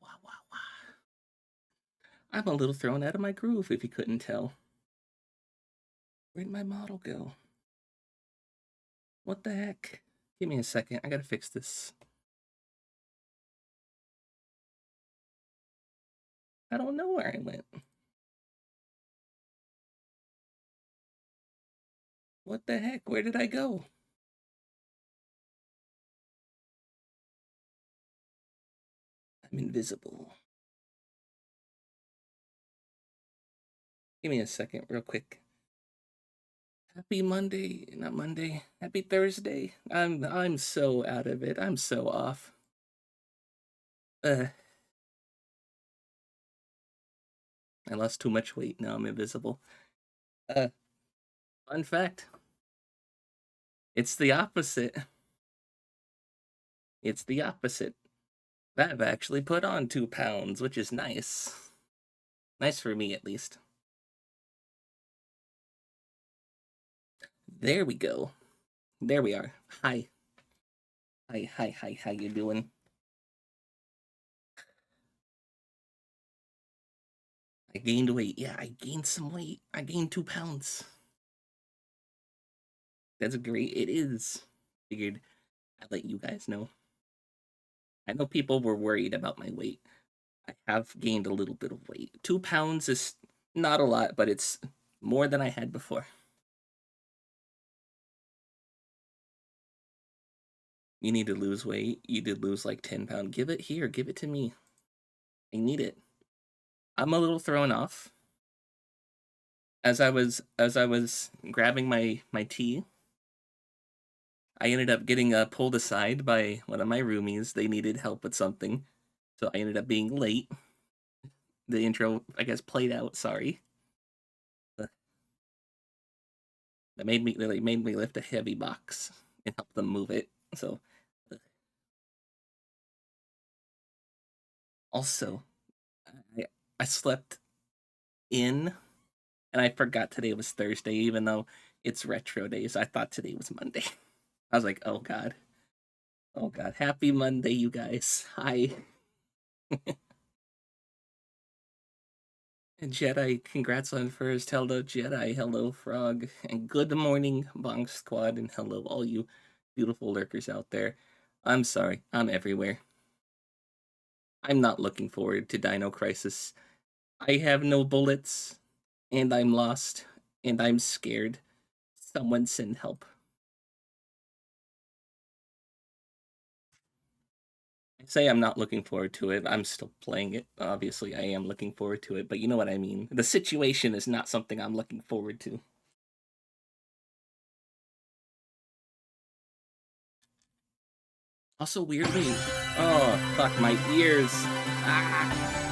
wah, wah, wah. I'm a little thrown out of my groove, if you couldn't tell. Where'd my model go? What the heck? Give me a second. I gotta fix this. I don't know where I went. What the heck? Where did I go? I'm invisible. Give me a second, real quick. Happy Monday, not Monday. Happy Thursday. I'm so out of it. I'm so off. I lost too much weight. Now I'm invisible. Uh, Fun fact. It's the opposite. It's the opposite. I've actually put on 2 pounds, which is nice. Nice for me, at least. There we go. There we are. Hi. Hi, how you doing? I gained weight. Yeah, I gained some weight. I gained 2 pounds. That's great. It is. Figured I'd let you guys know. I know people were worried about my weight. I have gained a little bit of weight. 2 pounds is not a lot, but it's more than I had before. You need to lose weight. You did lose like 10 pounds. Give it here. Give it to me. I need it. I'm a little thrown off. As I was grabbing my tea, I ended up getting pulled aside by one of my roomies. They needed help with something, so I ended up being late. The intro, I guess, played out. Sorry. They made me lift a heavy box and help them move it. So, also, I I slept in, and I forgot today was Thursday, even though it's retro days. I thought today was Monday. I was like, oh god, happy Monday, you guys. Hi. And Jedi, congrats on first. Hello, Jedi. Hello, Frog. And good morning, Bonk Squad. And hello, all you beautiful lurkers out there. I'm sorry, I'm everywhere. I'm not looking forward to Dino Crisis. I have no bullets, and I'm lost, and I'm scared. Someone send help. I say I'm not looking forward to it. I'm still playing it. Obviously, I am looking forward to it, but you know what I mean. The situation is not something I'm looking forward to. Also, weirdly, oh fuck my ears! Ah!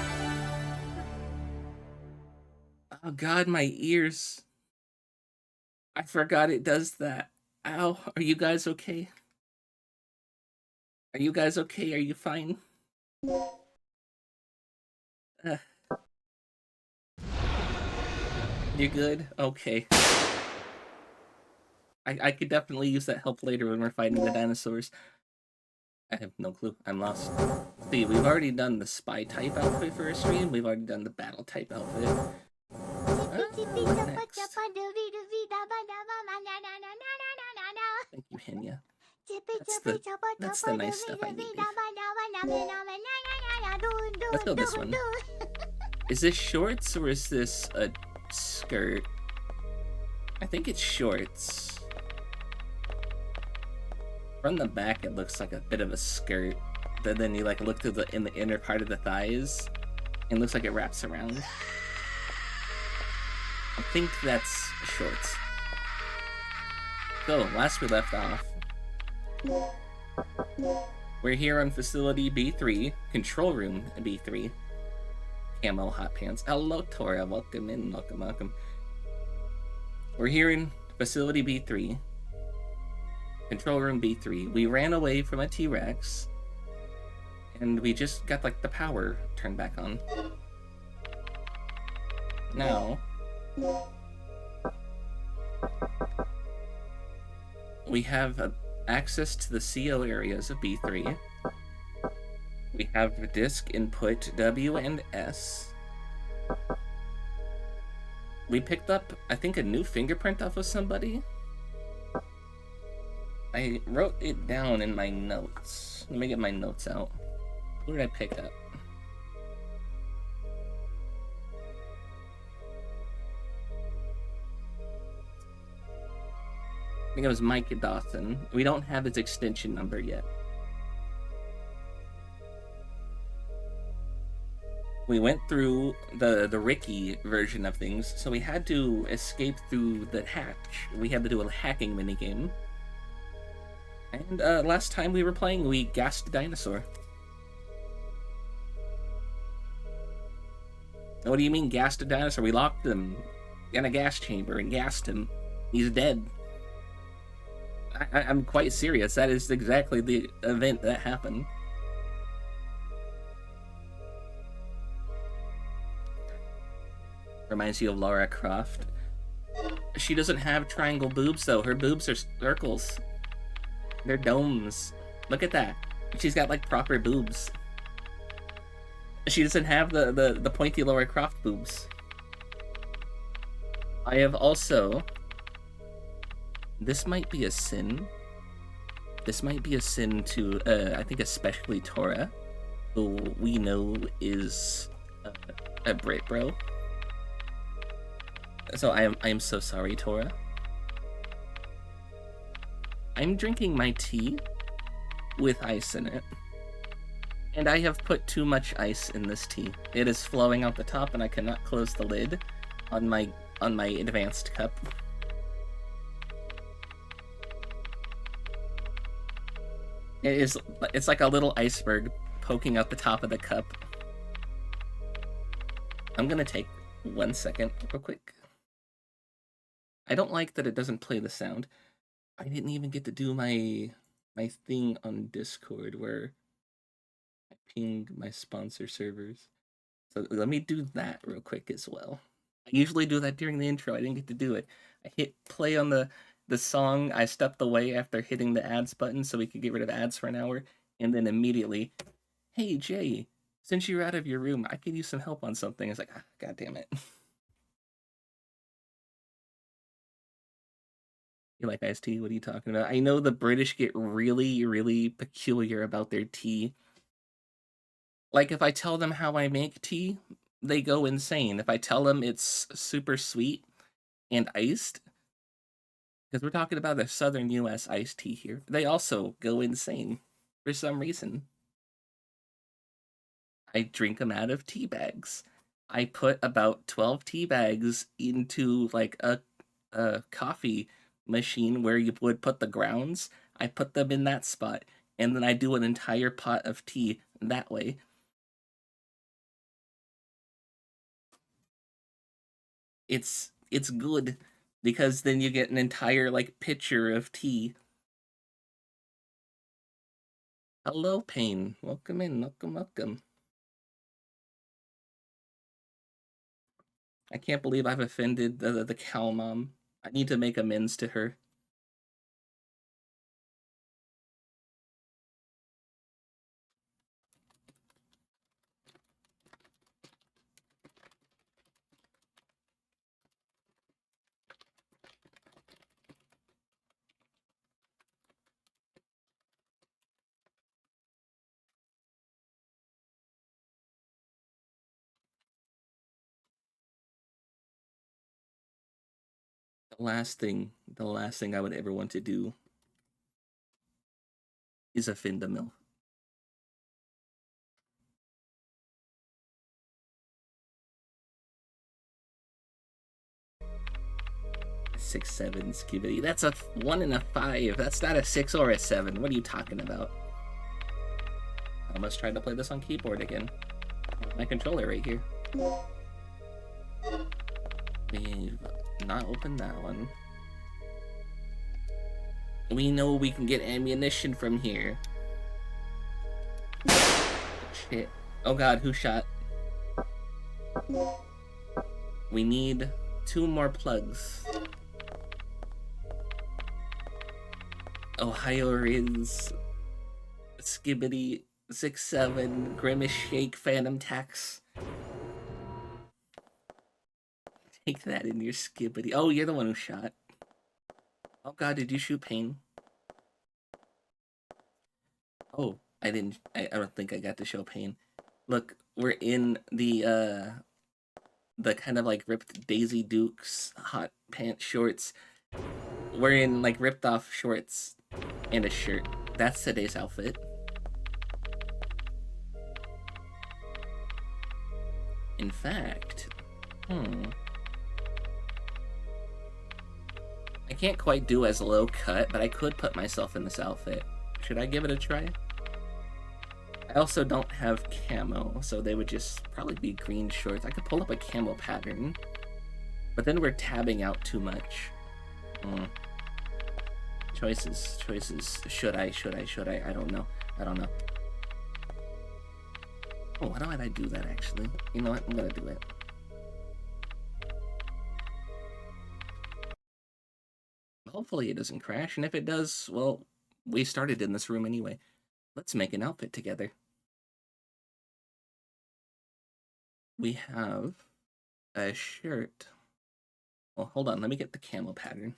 Oh god, my ears! I forgot it does that. Ow! Are you guys okay? Are you guys okay? Are you fine? Uh, you good? Okay. I could definitely use that help later when we're fighting the dinosaurs. I have no clue. I'm lost. See, we've already done the spy type outfit for a stream. We've already done the battle type outfit. Thank you, Henya. That's the nice stuff I need. Let's go this one. Is this shorts or is this a skirt? I think it's shorts. From the back, it looks like a bit of a skirt. But then you like look to in the inner part of the thighs, and it looks like it wraps around. I think that's shorts. So, last we left off, we're here on Facility B3, Control Room B3. Camo hot pants. Hello, Tora. Welcome in. Welcome. We're here in Facility B3, Control Room B3. We ran away from a T-Rex, and we just got like the power turned back on. Now, we have access to the CO areas of B3. We have disk input W and S. We picked up, I think, a new fingerprint off of somebody. I wrote it down in my notes. Let me get my notes out. Who did I pick up? I think it was Mike Dawson. We don't have his extension number yet. We went through the Ricky version of things, so we had to escape through the hatch. We had to do a hacking minigame. And last time we were playing, we gassed a dinosaur. What do you mean gassed a dinosaur? We locked him in a gas chamber and gassed him. He's dead. I'm quite serious. That is exactly the event that happened. Reminds you of Lara Croft. She doesn't have triangle boobs, though. Her boobs are circles. They're domes. Look at that. She's got, like, proper boobs. She doesn't have the pointy Lara Croft boobs. I have also... This might be a sin. This might be a sin to, I think, especially Tora, who we know is a Brit bro. So I am so sorry, Tora. I'm drinking my tea with ice in it. And I have put too much ice in this tea. It is flowing out the top and I cannot close the lid on my advanced cup. It's like a little iceberg poking out the top of the cup. I'm gonna take 1 second real quick. I don't like that it doesn't play the sound. I didn't even get to do my thing on Discord where I ping my sponsor servers. So let me do that real quick as well. I usually do that during the intro. I didn't get to do it. I hit play on the song. I stepped away after hitting the ads button so we could get rid of ads for an hour. And then immediately, hey, Jay, since you're out of your room, I could use some help on something. It's like, God damn it. You like iced tea? What are you talking about? I know the British get really, really peculiar about their tea. Like, if I tell them how I make tea, they go insane. If I tell them it's super sweet and iced, because we're talking about the southern U.S. iced tea here, they also go insane for some reason. I drink them out of tea bags. I put about 12 tea bags into, like, a coffee machine where you would put the grounds. I put them in that spot, and then I do an entire pot of tea that way. It's good because then you get an entire, like, pitcher of tea. Hello, Payne. Welcome in. Welcome. I can't believe I've offended the cow mom. I need to make amends to her. The last thing I would ever want to do is offend a MILF. Six, 7, Skibidi. That's a 1 and a 5. That's not a 6 or a 7. What are you talking about? I almost tried to play this on keyboard again. My controller right here. We've not opened that one. We know we can get ammunition from here. Shit. Oh god, who shot? We need 2 more plugs. Ohio Riz. Skibidi. 6-7, Grimace Shake, Phantom Tax. Take that in your skibbity. Oh, you're the one who shot. Oh god, did you shoot Pain? Oh, I didn't. I don't think I got to show Pain. Look, we're in the kind of like ripped Daisy Dukes hot pants shorts. We're in like ripped off shorts and a shirt. That's today's outfit. In fact, I can't quite do as low cut, but I could put myself in this outfit. Should I give it a try? I also don't have camo, so they would just probably be green shorts. I could pull up a camo pattern, but then we're tabbing out too much. Choices. Should I? I don't know. Oh, why don't I do that, actually? You know what? I'm gonna do it. Hopefully it doesn't crash, and if it does, well, we started in this room anyway. Let's make an outfit together. We have a shirt. Well, hold on. Let me get the camo pattern.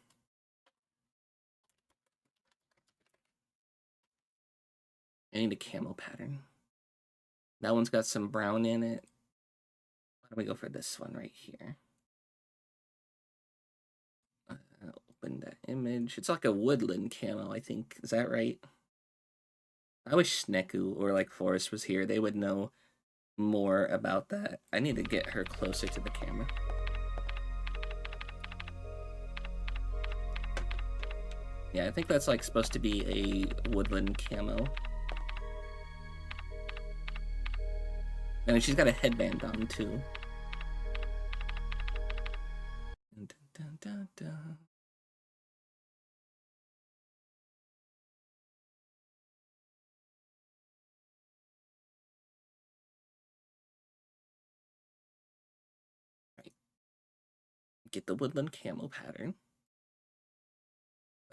I need a camo pattern. That one's got some brown in it. Why don't we go for this one right here? Open that image. It's like a woodland camo, I think. Is that right? I wish Sneku or like Forrest was here. They would know more about that. I need to get her closer to the camera. Yeah, I think that's like supposed to be a woodland camo. And she's got a headband on too. Dun, dun, dun, dun. Right. Get the woodland camo pattern.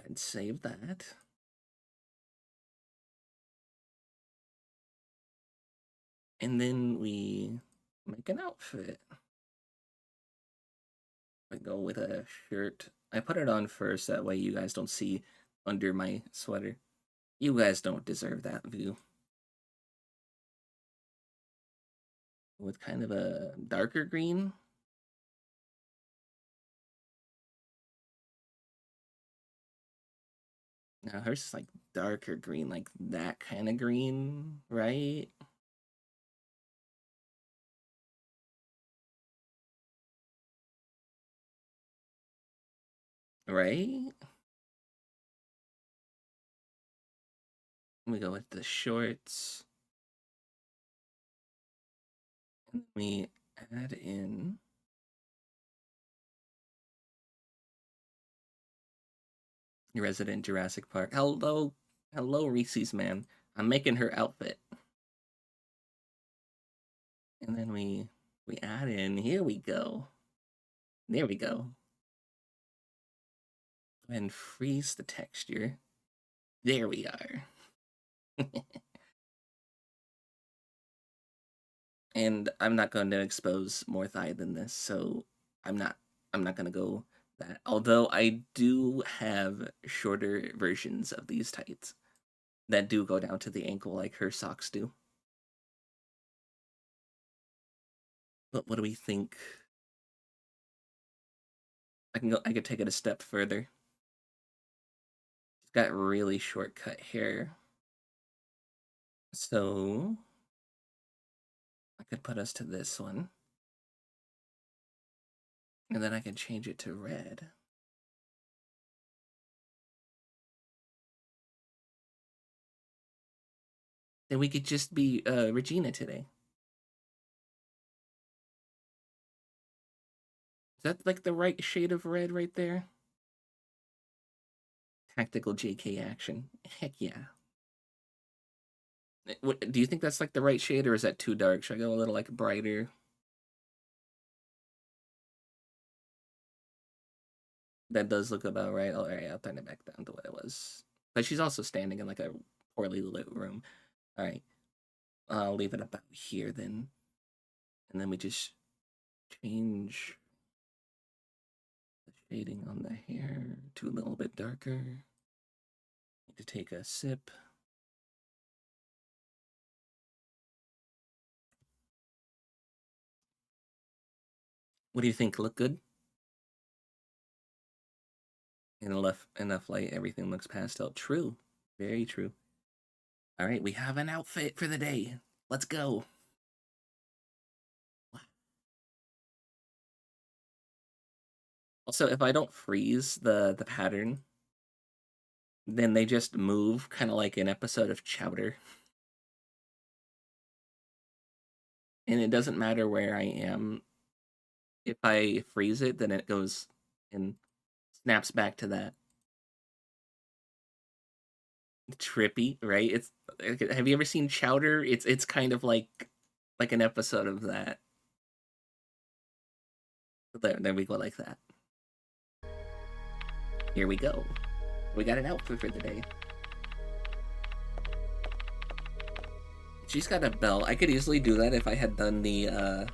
And save that. And then we make an outfit. I go with a shirt. I put it on first, that way you guys don't see under my sweater. You guys don't deserve that view. With kind of a darker green. Now hers is like darker green, like that kind of green, right? Right? We go with the shorts. And we add in Resident Jurassic Park. Hello, Reese's man. I'm making her outfit. And then we add in, here we go. There we go. And freeze the texture. There we are. And I'm not going to expose more thigh than this, so I'm not going to go that. Although I do have shorter versions of these tights that do go down to the ankle like her socks do. But what do we think? I could take it a step further. She's got really short cut hair. So I could put us to this one. And then I can change it to red. Then we could just be Regina today. Is that like the right shade of red right there? Tactical JK action. Heck yeah. Do you think that's like the right shade, or is that too dark? Should I go a little like brighter? That does look about right. All right, I'll turn it back down to what it was. But she's also standing in like a poorly lit room. All right. I'll leave it about here then. And then we just change the shading on the hair to a little bit darker. Need to take a sip. What do you think? Look good? Enough light, everything looks pastel. True. Very true. All right, we have an outfit for the day. Let's go. Also, if I don't freeze the pattern, then they just move, kind of like an episode of Chowder. And it doesn't matter where I am. If I freeze it, then it goes and snaps back to that. Trippy, right? It's have you ever seen Chowder? It's kind of like an episode of that. There we go, like that. Here we go. We got an outfit for the day. She's got a belt. I could easily do that if I had done the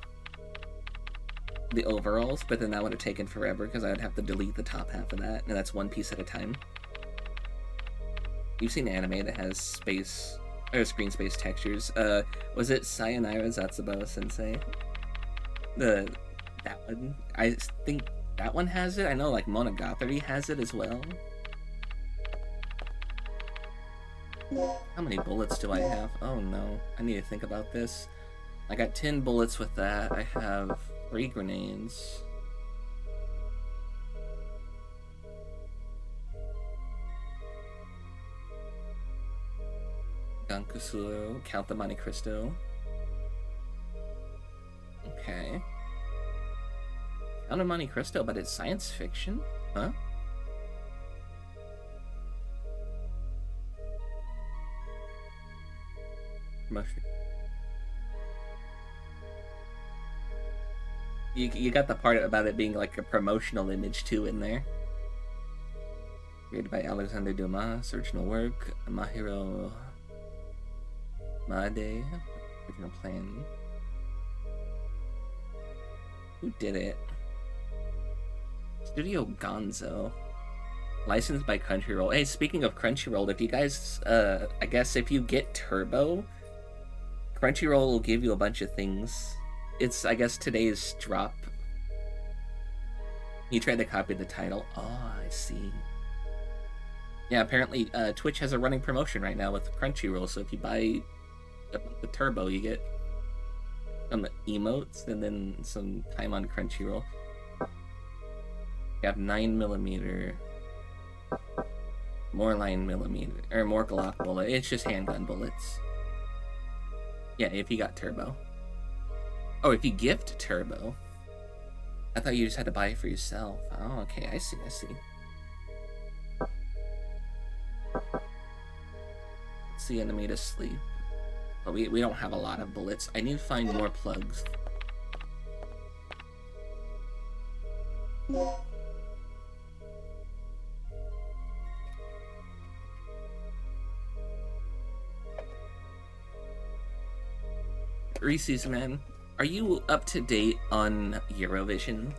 overalls, but then that would have taken forever because I would have to delete the top half of that, and that's one piece at a time. You've seen anime that has space or screen space textures. Was it Sayonara Zatsubo Sensei? That one. I think that one has it. I know like Monogatari has it as well. How many bullets do I have? Oh no, I need to think about this. I got 10 bullets with that. I have 3 grenades. Gankusuro, Count the Monte Cristo. Okay. Count of Monte Cristo, but it's science fiction? Huh? Mushroom. You got the part about it being like a promotional image too in there. Created by Alexander Dumas, original work, Mahiro Made, original plan. Who did it? Studio Gonzo. Licensed by Crunchyroll. Hey, speaking of Crunchyroll, if you guys, I guess if you get Turbo, Crunchyroll will give you a bunch of things. It's, I guess, today's drop. You tried to copy the title. Oh, I see. Yeah, apparently Twitch has a running promotion right now with Crunchyroll, so if you buy the Turbo, you get some emotes and then some time on Crunchyroll. You have 9mm, more 9mm, or more Glock bullet. It's just handgun bullets. Yeah, if you got Turbo. Oh, if you gift Turbo. I thought you just had to buy it for yourself. Oh, okay, I see. Let's see enemy to sleep. But we don't have a lot of bullets. I need to find more plugs. Reese's, man, are you up to date on Eurovision?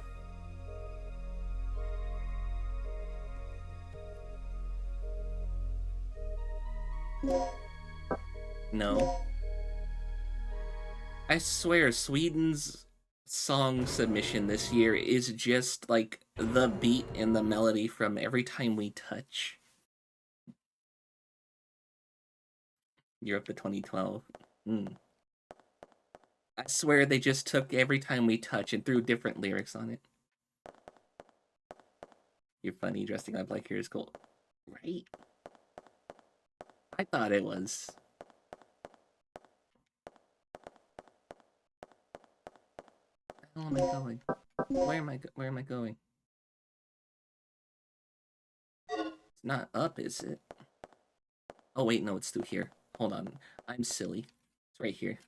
No. I swear, Sweden's song submission this year is just like the beat and the melody from Every Time We Touch. Europe the 2012. I swear they just took Every Time We Touch and threw different lyrics on it. You're funny, dressing up like here's cool. Right? I thought it was. Where am I going? Where am I going? It's not up, is it? Oh wait, no, it's through here. Hold on. I'm silly. It's right here.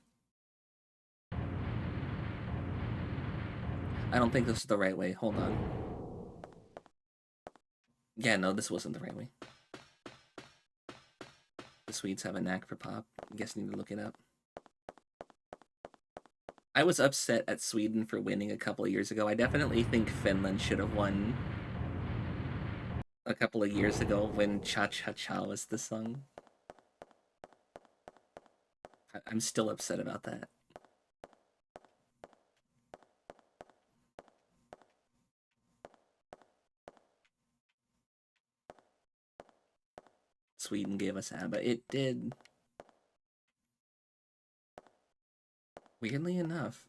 I don't think this is the right way. Hold on. Yeah, no, this wasn't the right way. The Swedes have a knack for pop. I guess I need to look it up. I was upset at Sweden for winning a couple of years ago. I definitely think Finland should have won a couple of years ago when Cha Cha Cha was the song. I'm still upset about that. Sweden gave us ABBA. It did. Weirdly enough,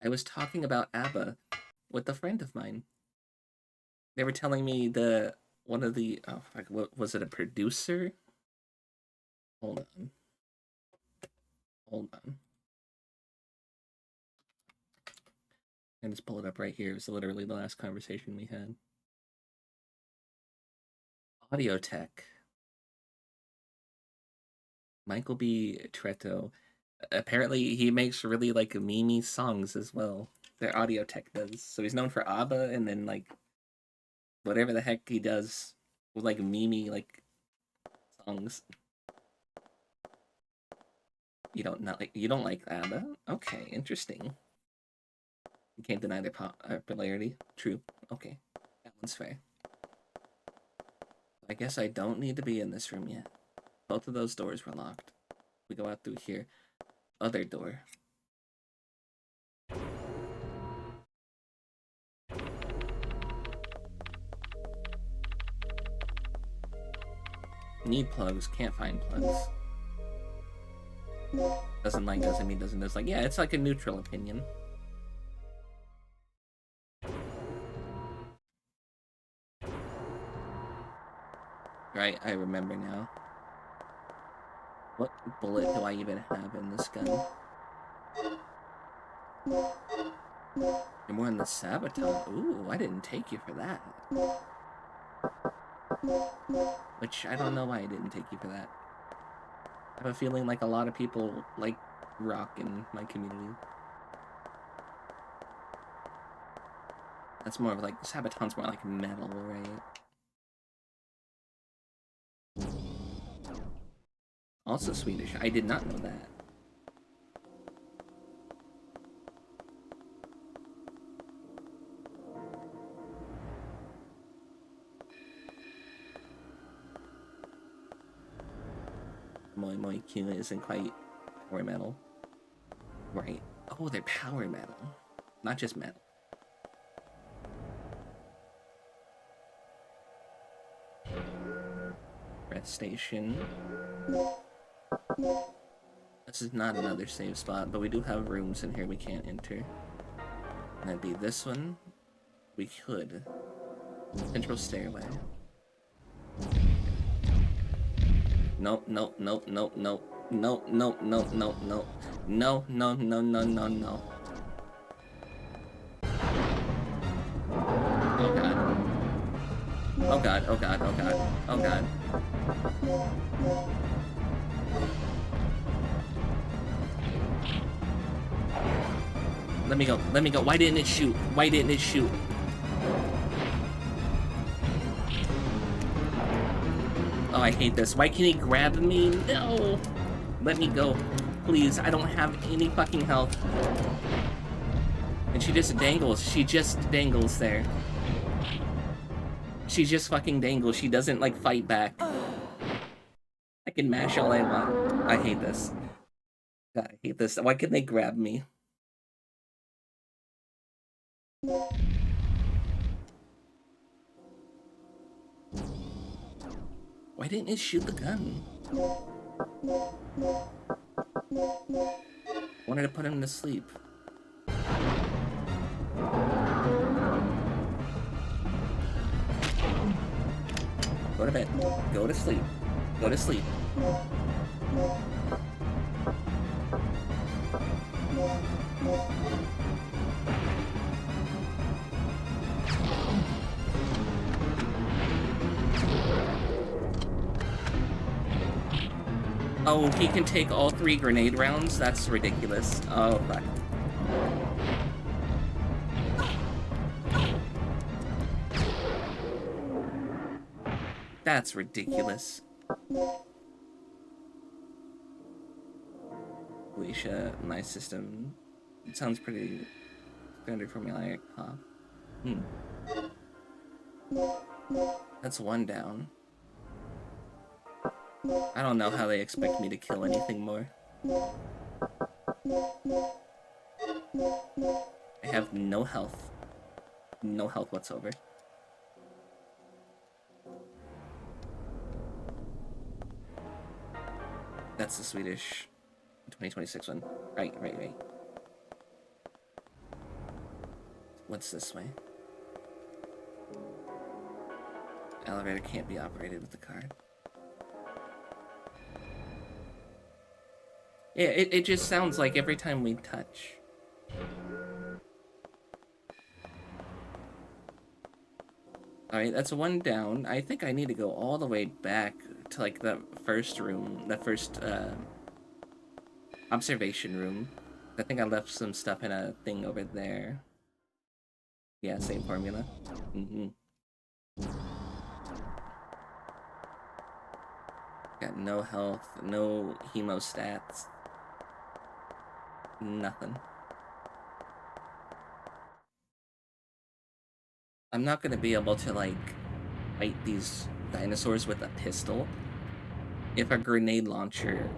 I was talking about ABBA with a friend of mine. They were telling me one of the what was it, a producer? Hold on. Hold on. I just pull it up right here. It was literally the last conversation we had. Audio tech. Michael B. Tretto. Apparently, he makes really like meme songs as well. Their audio tech does. So he's known for ABBA, and then like whatever the heck he does with like meme like songs. You don't like ABBA? Okay, interesting. You can't deny their popularity. True. Okay, that one's fair. I guess I don't need to be in this room yet. Both of those doors were locked. We go out through here. Other door. Need plugs, can't find plugs. Doesn't mean doesn't. It's like, yeah, it's like a neutral opinion. Right, I remember now. What bullet do I even have in this gun? You're more in the sabotage. Ooh, I didn't take you for that. Which, I don't know why I didn't take you for that. I have a feeling like a lot of people like rock in my community. That's more of like, Sabaton's more like metal, right? Also Swedish. I did not know that. Moi Moi Q isn't quite power metal. Right. Oh, they're power metal. Not just metal. Rest station. This is not another save spot, but we do have rooms in here we can't enter. And that'd be this one. We could. Central stairway. Nope, nope, nope, nope, nope. Nope, nope, nope, nope, nope. No, no, no, no, no, no. Oh god. Oh god, oh god, oh god, oh god. Let me go, let me go. Why didn't it shoot? Why didn't it shoot? Oh, I hate this. Why can't he grab me? No! Let me go. Please, I don't have any fucking health. And she just dangles. She just dangles there. She just fucking dangles. She doesn't, like, fight back. I can mash all I want. I hate this. God, I hate this. Why can't they grab me? Why didn't it shoot the gun? Wanted to put him to sleep. Go to bed. Go to sleep. Go to sleep. Oh, he can take all 3 grenade rounds? That's ridiculous. Oh, fuck. That's ridiculous. Alicia, my system It sounds pretty standard formulaic, huh? Hmm. That's one down. I don't know how they expect me to kill anything more. I have no health. No health whatsoever. That's the Swedish 2026 one. Right. What's this way? Elevator can't be operated with the card. Yeah, it just sounds like every time we touch. Alright, that's one down. I think I need to go all the way back to, like, the first room. The first, observation room. I think I left some stuff in a thing over there. Yeah, same formula. Got no health, no hemostats. Nothing. I'm not gonna be able to, like, fight these dinosaurs with a pistol if a grenade launcher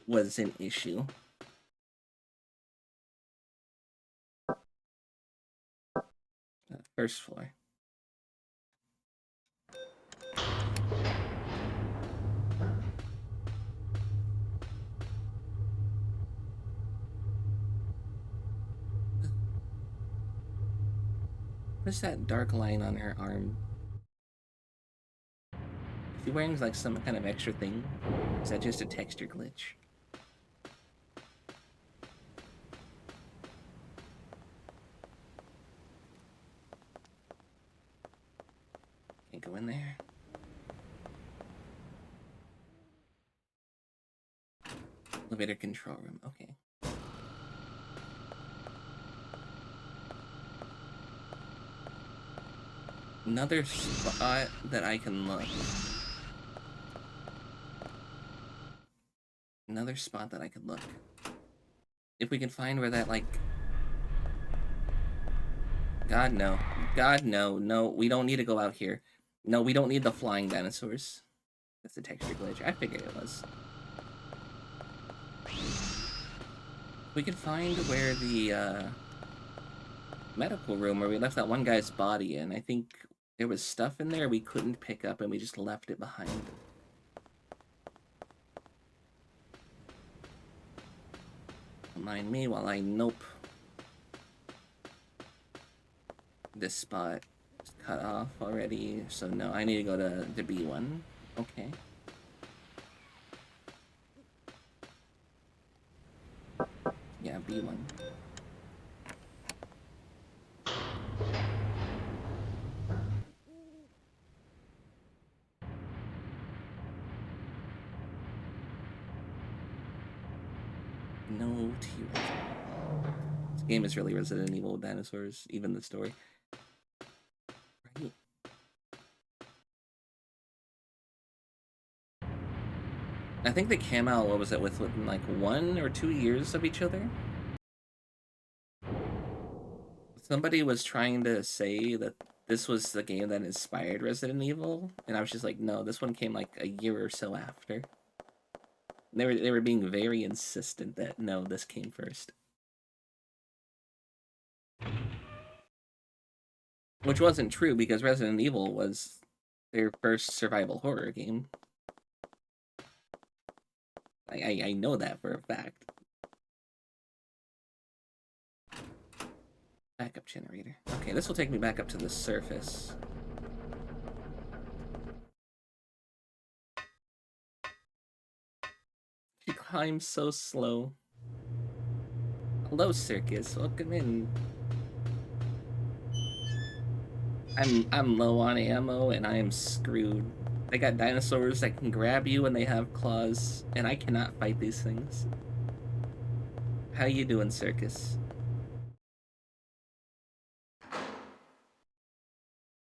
was an issue. First floor. What's that dark line on her arm? Is she wearing, like, some kind of extra thing? Is that just a texture glitch? Can't go in there. Elevator control room, okay. Another spot that I can look. Another spot that I could look. If we can find where that, like... God, no. God, no. No, we don't need to go out here. No, we don't need the flying dinosaurs. That's the texture glitch. I figured it was. We can find where the, medical room where we left that one guy's body in. I think there was stuff in there we couldn't pick up and we just left it behind. Mind me while I nope. This spot is cut off already, so no, I need to go to the B1. Okay. Yeah, B1. No T-Rex. This game is really Resident Evil dinosaurs, even the story. Right? I think they came out, what was it, within like 1 or 2 years of each other? Somebody was trying to say that this was the game that inspired Resident Evil, and I was just like, no, this one came like a year or so after. They were being very insistent that no, this came first. Which wasn't true because Resident Evil was their first survival horror game. I know that for a fact. Backup generator. Okay, this will take me back up to the surface. He climbs so slow. Hello, Circus. Welcome in. I'm low on ammo and I am screwed. They got dinosaurs that can grab you and they have claws, and I cannot fight these things. How you doing, Circus?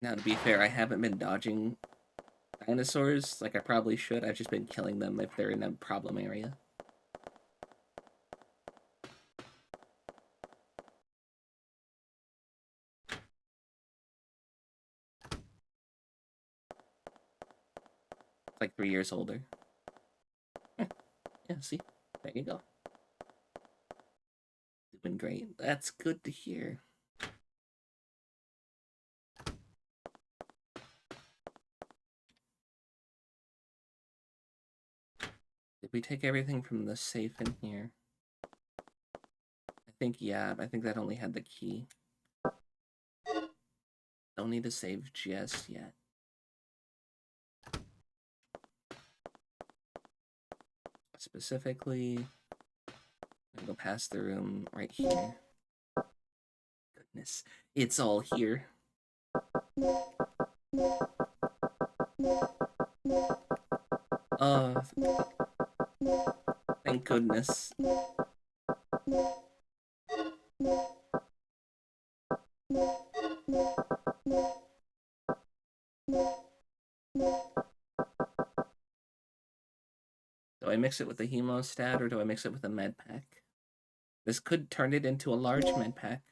Now, to be fair, I haven't been dodging dinosaurs like I probably should. I've just been killing them if they're in a problem area. Like 3 years older. Yeah, see? There you go. Doing great. That's good to hear. Did we take everything from the safe in here? I think, yeah, I think that only had the key. Don't need to save just yet. Specifically, I'm gonna go past the room right here. Goodness, it's all here. Oh, thank goodness. Do I mix it with the hemostat or do I mix it with a med pack? This could turn it into a large med pack.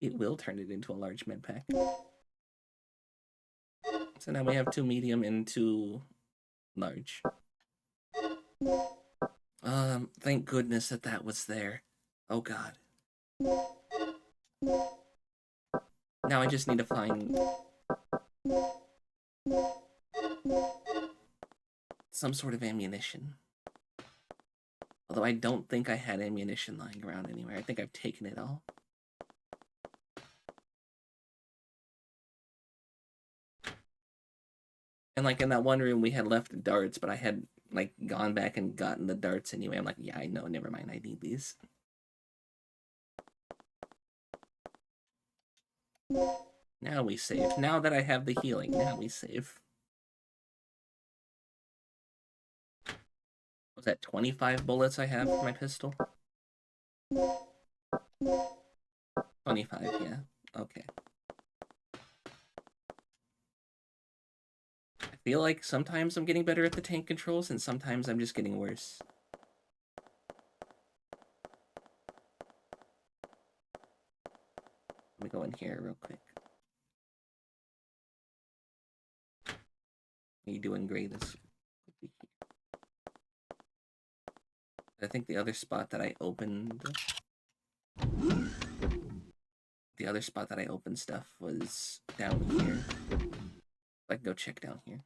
It will turn it into a large med pack. So now we have 2 medium and 2 large. Thank goodness that was there. Oh god. Now I just need to find some sort of ammunition. Although I don't think I had ammunition lying around anywhere. I think I've taken it all. And like in that one room we had left darts, but I had like gone back and gotten the darts anyway. I'm like, yeah, I know, never mind, I need these. Now we save. Now that I have the healing, now we save. Was that 25 bullets I have for my pistol? 25, yeah. Okay. I feel like sometimes I'm getting better at the tank controls, and sometimes I'm just getting worse. Let me go in here real quick. Are you doing great? I think the other spot that I opened... The other spot that I opened stuff was down here. I can go check down here.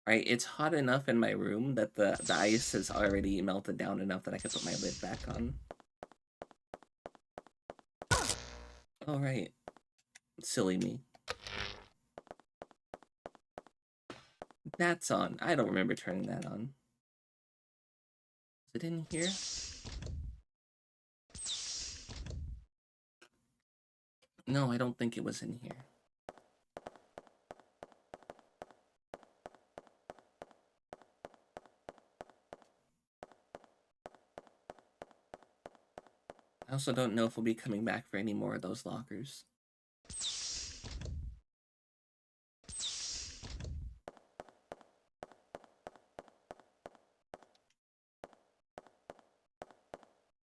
Alright, it's hot enough in my room that the ice has already melted down enough that I can put my lid back on. Alright. Silly me. That's on. I don't remember turning that on. Is it in here? No, I don't think it was in here. I also don't know if we'll be coming back for any more of those lockers.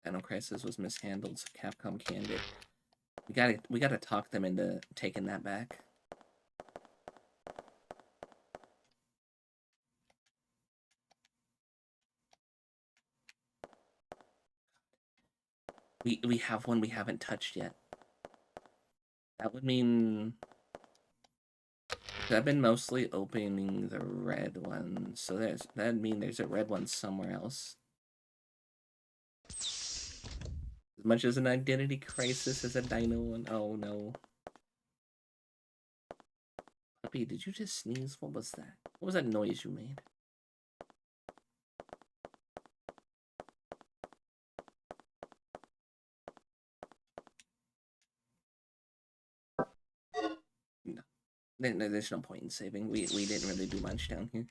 Dino Crisis was mishandled, so Capcom canned it. We gotta talk them into taking that back. We have one we haven't touched yet. That would mean... I've been mostly opening the red one, so that'd mean there's a red one somewhere else. As much as an identity crisis as a dino one. Oh no. Puppy, did you just sneeze? What was that? What was that noise you made? No. There's no point in saving. We didn't really do much down here.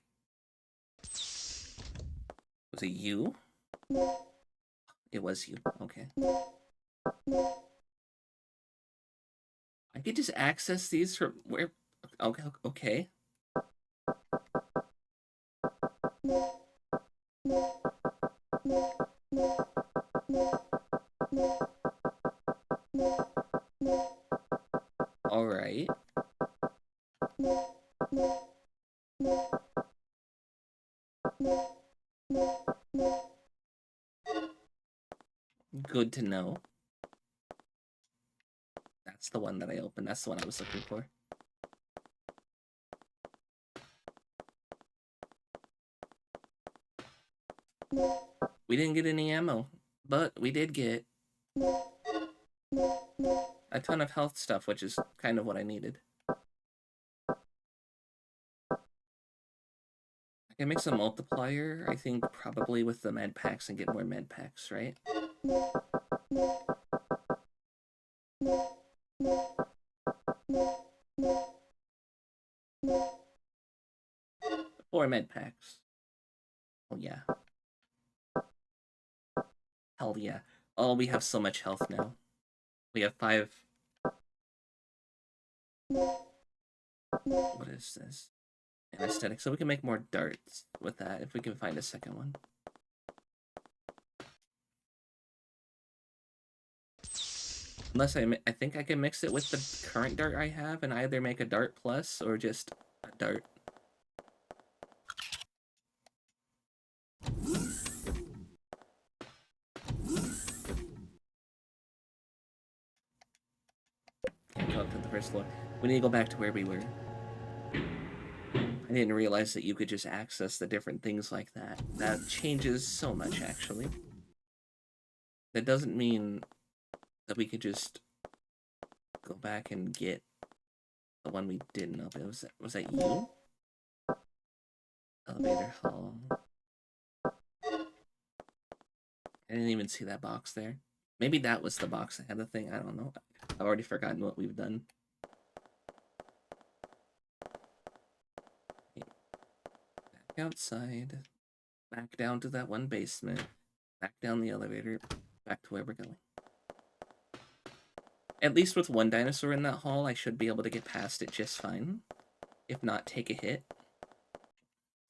Was it you? It was you. Okay. I could just access these from where... Okay, okay. Alright. Good to know. That's the one that I opened. That's the one I was looking for. We didn't get any ammo, but we did get a ton of health stuff, which is kind of what I needed. I can mix a multiplier, I think, probably with the med packs and get more med packs, right? Four med packs. Oh, yeah. Hell yeah. Oh, we have so much health now. We have 5. What is this? Anesthetic. So we can make more darts with that if we can find a second one. Unless I think I can mix it with the current dart I have and either make a dart plus or just a dart. Can't go up to the first floor. We need to go back to where we were. I didn't realize that you could just access the different things like that. That changes so much, actually. That doesn't mean that we could just go back and get the one we didn't open. Was that you? Elevator hall. I didn't even see that box there. Maybe that was the box that had the thing. I don't know. I've already forgotten what we've done. Back outside. Back down to that one basement. Back down the elevator. Back to where we're going. At least with one dinosaur in that hall, I should be able to get past it just fine. If not, take a hit.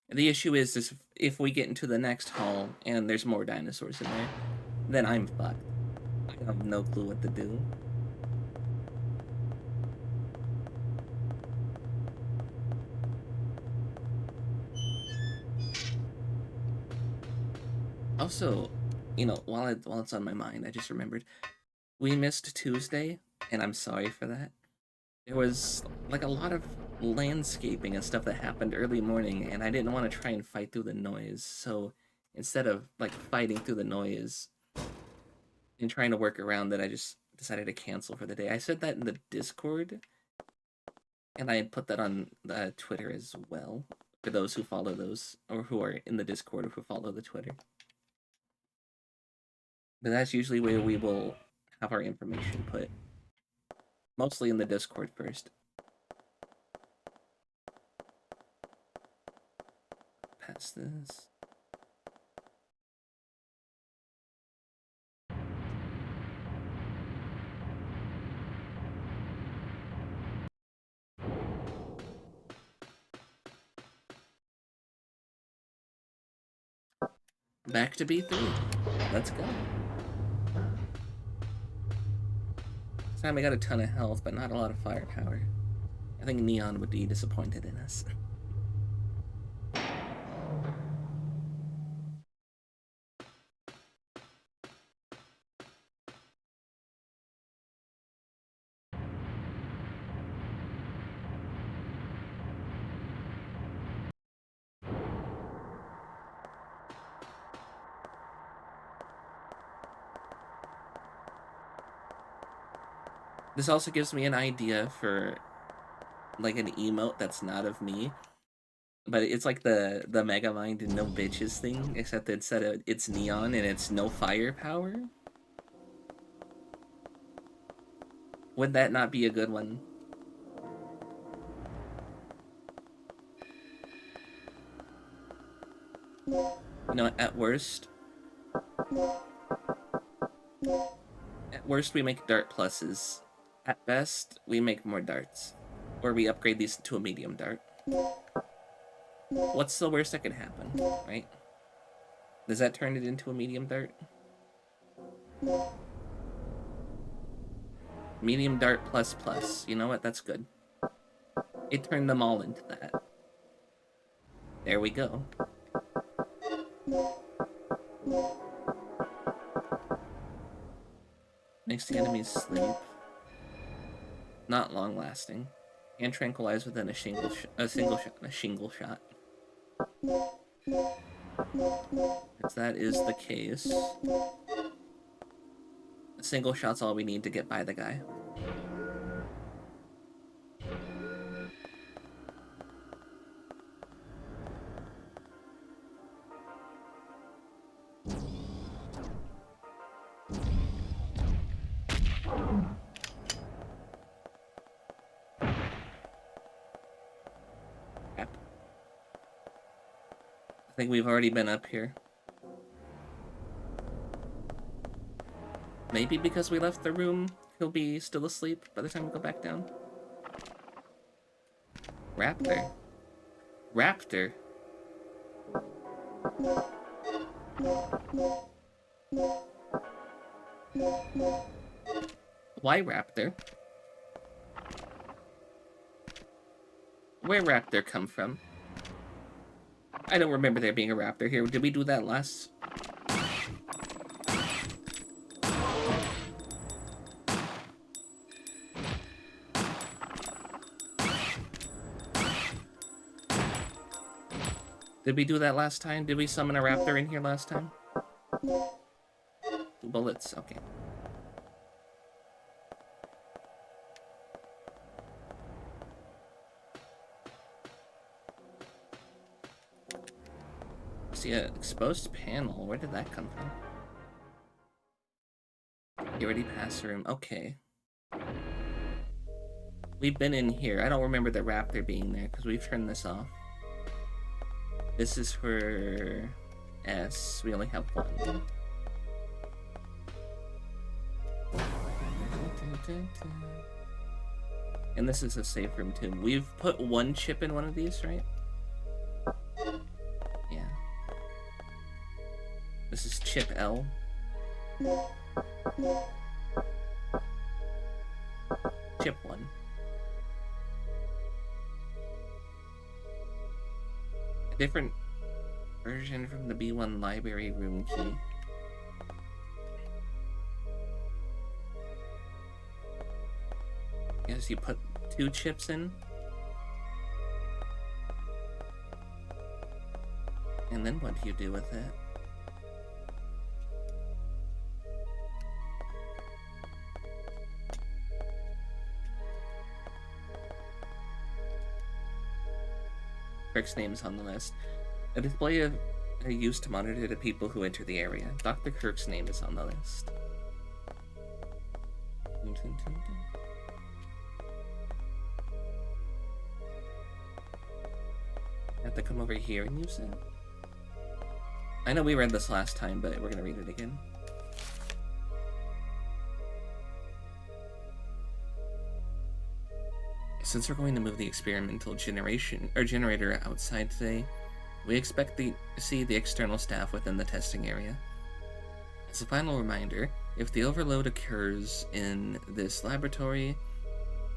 The issue is if we get into the next hall and there's more dinosaurs in there, then I'm fucked. I have no clue what to do. Also, you know, while it's on my mind, I just remembered we missed Tuesday, and I'm sorry for that. There was like a lot of landscaping and stuff that happened early morning, and I didn't want to try and fight through the noise. So instead of like fighting through the noise and trying to work around it, I just decided to cancel for the day. I said that in the Discord, and I had put that on Twitter as well for those who follow those or who are in the Discord or who follow the Twitter. But that's usually where we will have our information put. Mostly in the Discord first. Pass this. Back to B3. Let's go. This time I got a ton of health, but not a lot of firepower. I think Neon would be disappointed in us. This also gives me an idea for like an emote that's not of me. But it's like the Megamind and no bitches thing, except instead of it's neon and it's no firepower. Would that not be a good one? You know, at worst we make dart pluses At best, we make more darts. Or we upgrade these to a medium dart. What's the worst that could happen, right? Does that turn it into a medium dart? Medium dart plus plus. You know what? That's good. It turned them all into that. There we go. Makes the enemies sleep. Not long lasting. And tranquilize within a single shot. If that is the case, a single shot's all we need to get by the guy. I think we've already been up here. Maybe because we left the room, he'll be still asleep by the time we go back down. Raptor. Raptor. Why Raptor? Where Raptor come from? I don't remember there being a raptor here. Did we do that last? Did we do that last time? Did we summon a raptor in here last time? 2 bullets, okay. See an exposed panel. Where did that come from? You already passed the room. Okay. We've been in here. I don't remember the raptor being there because we've turned this off. This is for S. We only have 1. And this is a safe room too. We've put 1 chip in one of these, right? Yeah. This is chip L. Chip 1. A different version from the B1 library room key. Yes, you put 2 chips in. And then what do you do with it? Kirk's name is on the list. A display of used to monitor the people who enter the area. Dr. Kirk's name is on the list. Have to come over here and use it. I know we read this last time, but we're gonna read it again. Since we're going to move the experimental generator outside today, we expect to see the external staff within the testing area. As a final reminder, if the overload occurs in this laboratory,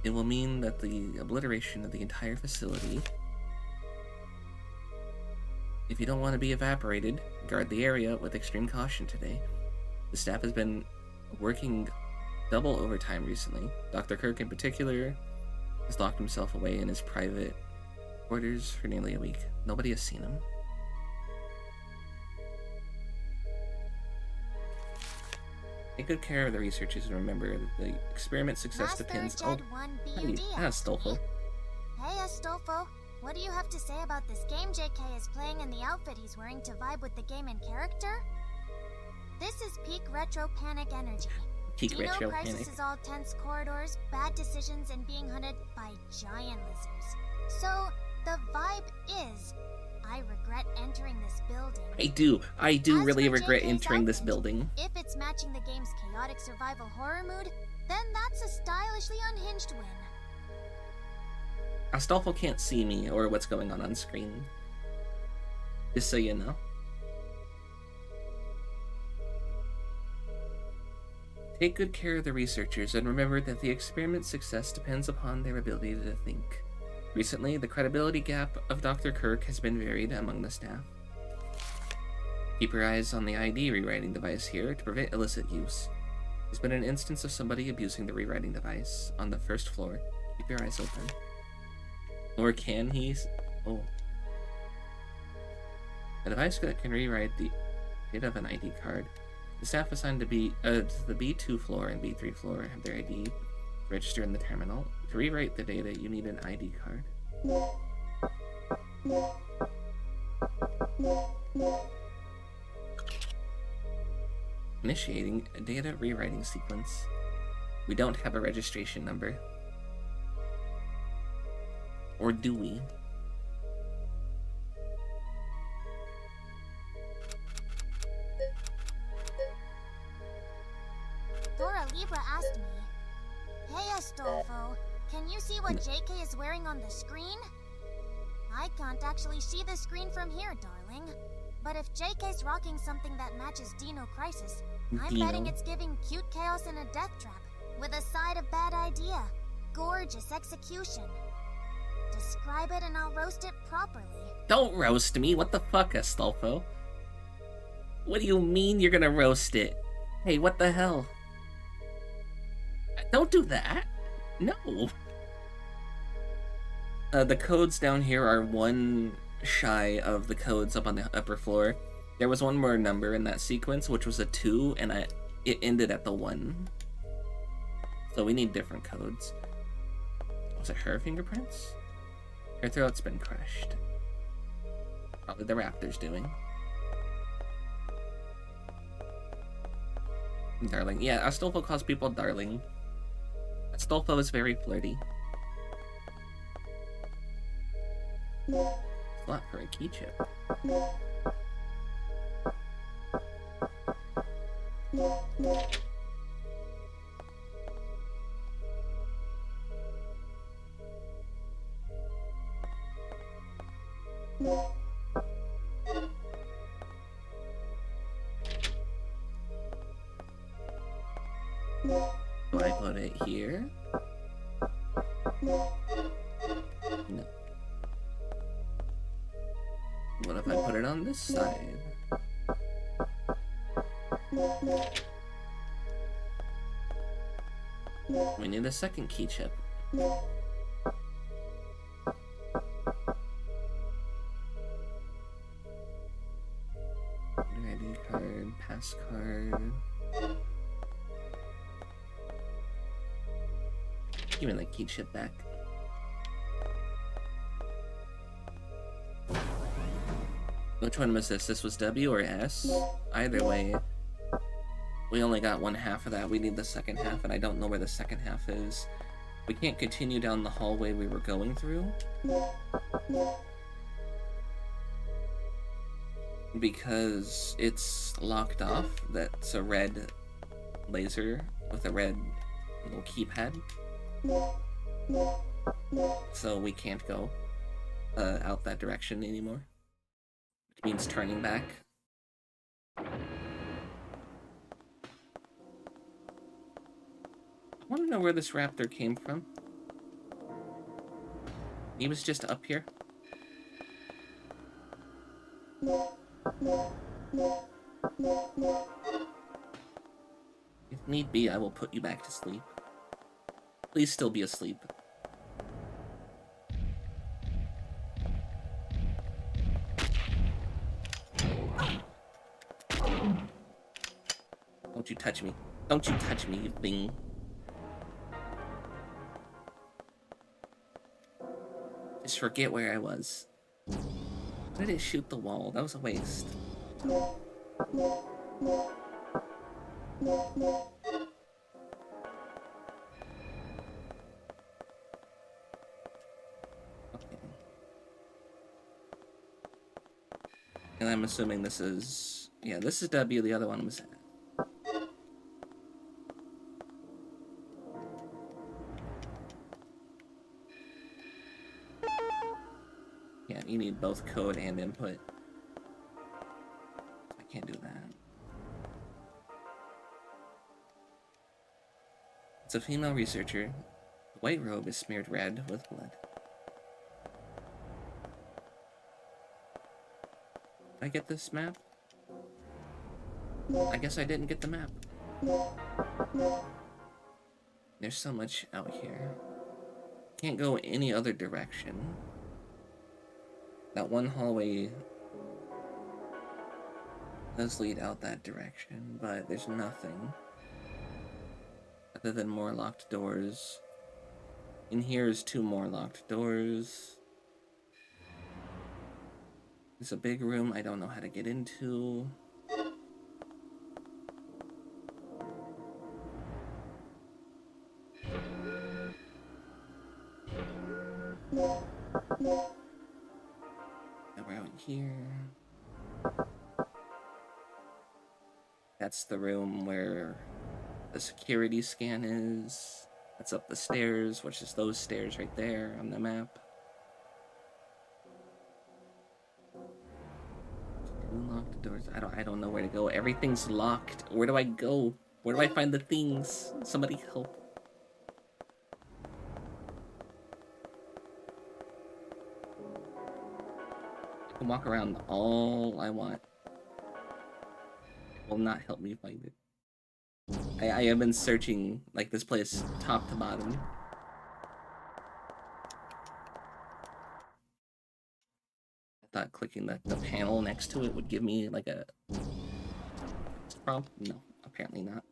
it will mean that the obliteration of the entire facility. If you don't want to be evaporated, guard the area with extreme caution today. The staff has been working double overtime recently. Dr. Kirk in particular has locked himself away in his private quarters for nearly a week. Nobody has seen him. Take good care of the researchers and remember that the experiment success depends on... Hey, Astolfo. Hey, Astolfo. What do you have to say about this game JK is playing and the outfit he's wearing to vibe with the game and character? This is peak retro panic energy. Dino Crisis is all tense corridors, bad decisions, and being hunted by giant lizards. So, the vibe is, I regret entering this building. I do really regret entering this building. If it's matching the game's chaotic survival horror mood, Then that's a stylishly unhinged win. Astolfo can't see me or what's going on screen. Just so you know. Take good care of the researchers and remember that the experiment's success depends upon their ability to think. Recently, the credibility gap of Dr. Kirk has been varied among the staff. Keep your eyes on the ID rewriting device here to prevent illicit use. There's been an instance of somebody abusing the rewriting device on the first floor. Keep your eyes open. Or can he? Oh. A device that can rewrite the data of an ID card. The staff assigned to the B2 floor and B3 floor have their ID registered in the terminal. To rewrite the data, you need an ID card. Initiating a data rewriting sequence. We don't have a registration number. Or do we? Dora Libra asked me, "Hey Astolfo, can you see what JK is wearing on the screen?" I can't actually see the screen from here, darling. But if JK's rocking something that matches Dino Crisis, I'm betting it's giving cute chaos in a death trap, with a side of bad idea. Gorgeous execution. Describe it and I'll roast it properly. Don't roast me. What the fuck, Astolfo? What do you mean you're gonna roast it? Hey, what the hell? Don't do that. No. The codes down here are one shy of the codes up on the upper floor. There was one more number in that sequence, which was a 2, and it ended at the 1. So we need different codes. Was it her fingerprints? Her throat's been crushed. Probably the raptor's doing. Darling. Yeah, Astolfo calls people darling. Astolfo is very flirty. Slot for a key chip. Do I put it here? No. What if I put it on this side? We need a second key chip. ID card, pass card. Give me the key chip back. Which one was this? This was W or S? Either way, we only got one half of that. We need the second half, and I don't know where the second half is. We can't continue down the hallway we were going through, because it's locked off. That's a red laser with a red little keypad. So we can't go out that direction anymore. Which means turning back. I want to know where this raptor came from. He was just up here. If need be, I will put you back to sleep. Please still be asleep. Don't you touch me. Don't you touch me, you thing. Just forget where I was. Why did it shoot the wall? That was a waste. And I'm assuming this is... Yeah, this is W, the other one was... need both code and input. I can't do that. It's a female researcher. The white robe is smeared red with blood. Did I get this map? I guess I didn't get the map. There's so much out here. Can't go any other direction. That one hallway does lead out that direction, but there's nothing other than more locked doors. In here is 2 more locked doors. It's a big room I don't know how to get into. And we're out here. That's the room where the security scan is. That's up the stairs, which is those stairs right there on the map. 2 locked doors. I don't know where to go. Everything's locked. Where do I go? Where do I find the things? Somebody help. I can walk around all I want. It will not help me find it. I have been searching like this place top to bottom. I thought clicking the panel next to it would give me like a prompt. No, apparently not.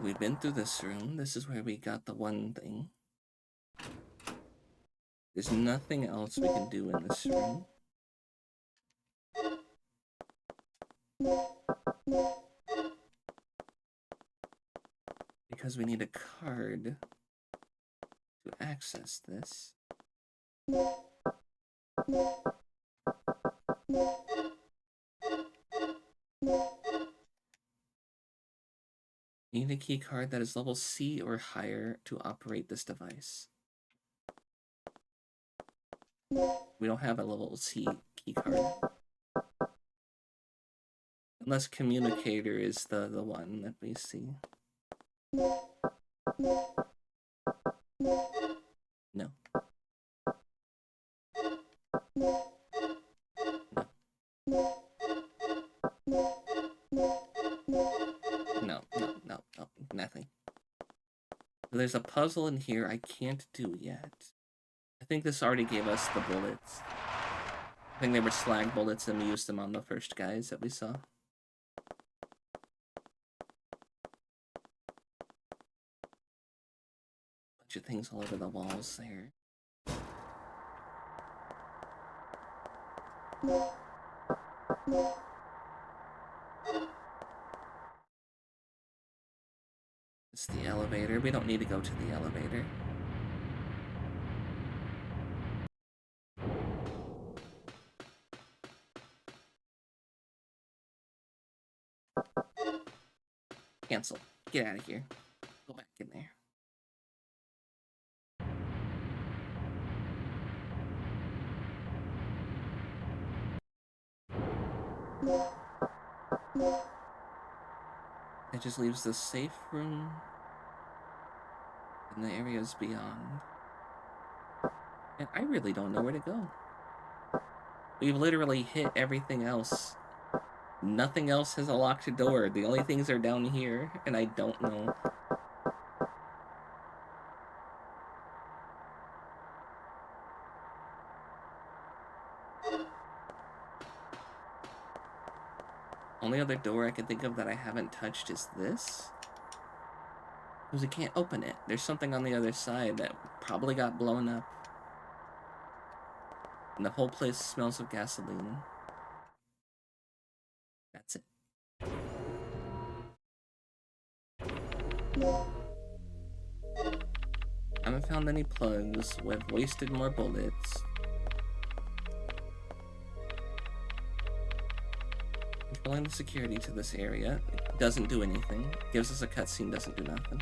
We've been through this room. This is where we got the one thing. There's nothing else we can do in this room. Because we need a card to access this. Need a key card that is level C or higher to operate this device. We don't have a level C key card. Unless communicator is the one that we see. No. No, nothing. There's a puzzle in here I can't do yet. I think this already gave us the bullets. I think they were slag bullets and we used them on the first guys that we saw. Bunch of things all over the walls there. It's the elevator. We don't need to go to the elevator. Cancel. Get out of here. Go back in there. It just leaves the safe room and the areas beyond. And I really don't know where to go. We've literally hit everything else. Nothing else has a locked door. The only things are down here, and I don't know. Only other door I can think of that I haven't touched is this. Because I can't open it. There's something on the other side that probably got blown up. And the whole place smells of gasoline. That's it. haven't found any plugs. We've wasted more bullets. Controlling the security to this area doesn't do anything. Gives us a cutscene, doesn't do nothing.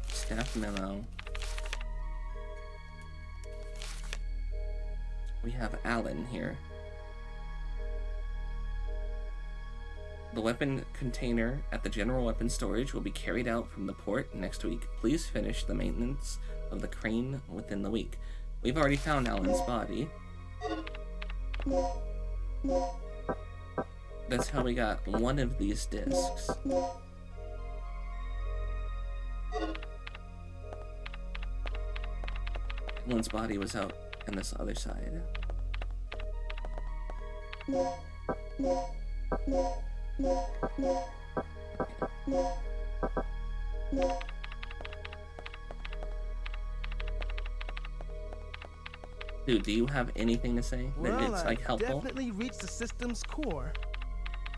Staff memo. We have Alan here. The weapon container at the general weapon storage will be carried out from the port next week. Please finish the maintenance of the crane within the week. We've already found Alan's body. That's how we got one of these discs. Alan's body was out on this other side. Dude, do you have anything to say that it's like helpful? Definitely reached the system's core.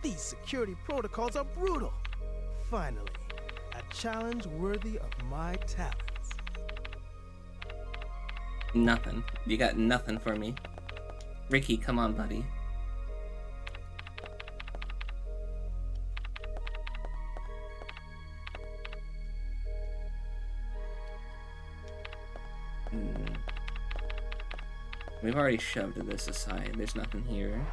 These security protocols are brutal. Finally, a challenge worthy of my talents. Nothing. You got nothing for me. Ricky, come on, buddy. We've already shoved this aside. There's nothing here.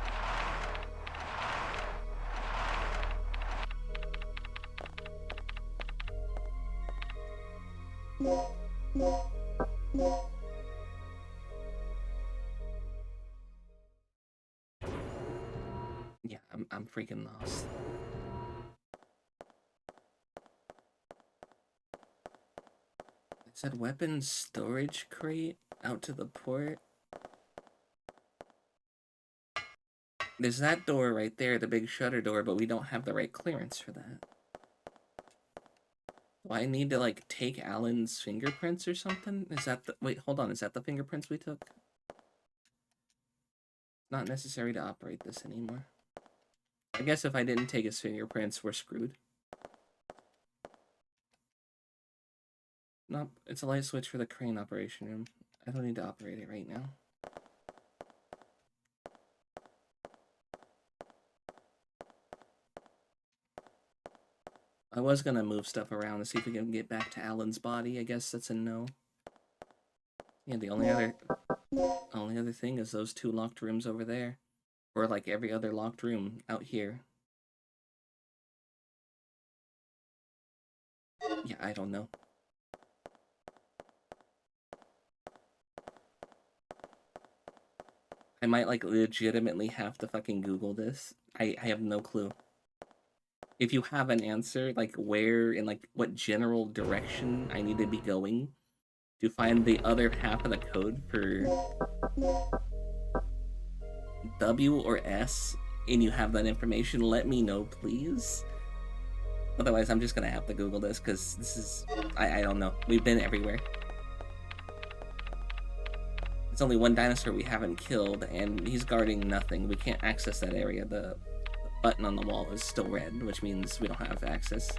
Yeah, I'm freaking lost. It said weapons storage crate out to the port. There's that door right there, the big shutter door, but we don't have the right clearance for that. Do I need to, like, take Alan's fingerprints or something? Is that the... Wait, hold on. Is that the fingerprints we took? Not necessary to operate this anymore. I guess if I didn't take his fingerprints, we're screwed. Nope, it's a light switch for the crane operation room. I don't need to operate it right now. I was gonna move stuff around to see if we can get back to Alan's body. I guess that's a no. Yeah, the only other thing is those two locked rooms over there. Or like every other locked room out here. Yeah, I don't know. I might like legitimately have to fucking Google this. I have no clue. If you have an answer, like where and like what general direction I need to be going to find the other half of the code for W or S, and you have that information, let me know, please. Otherwise, I'm just gonna have to Google this, because this is... I don't know. We've been everywhere. There's only one dinosaur we haven't killed, and he's guarding nothing. We can't access that area. The button on the wall is still red, which means we don't have access.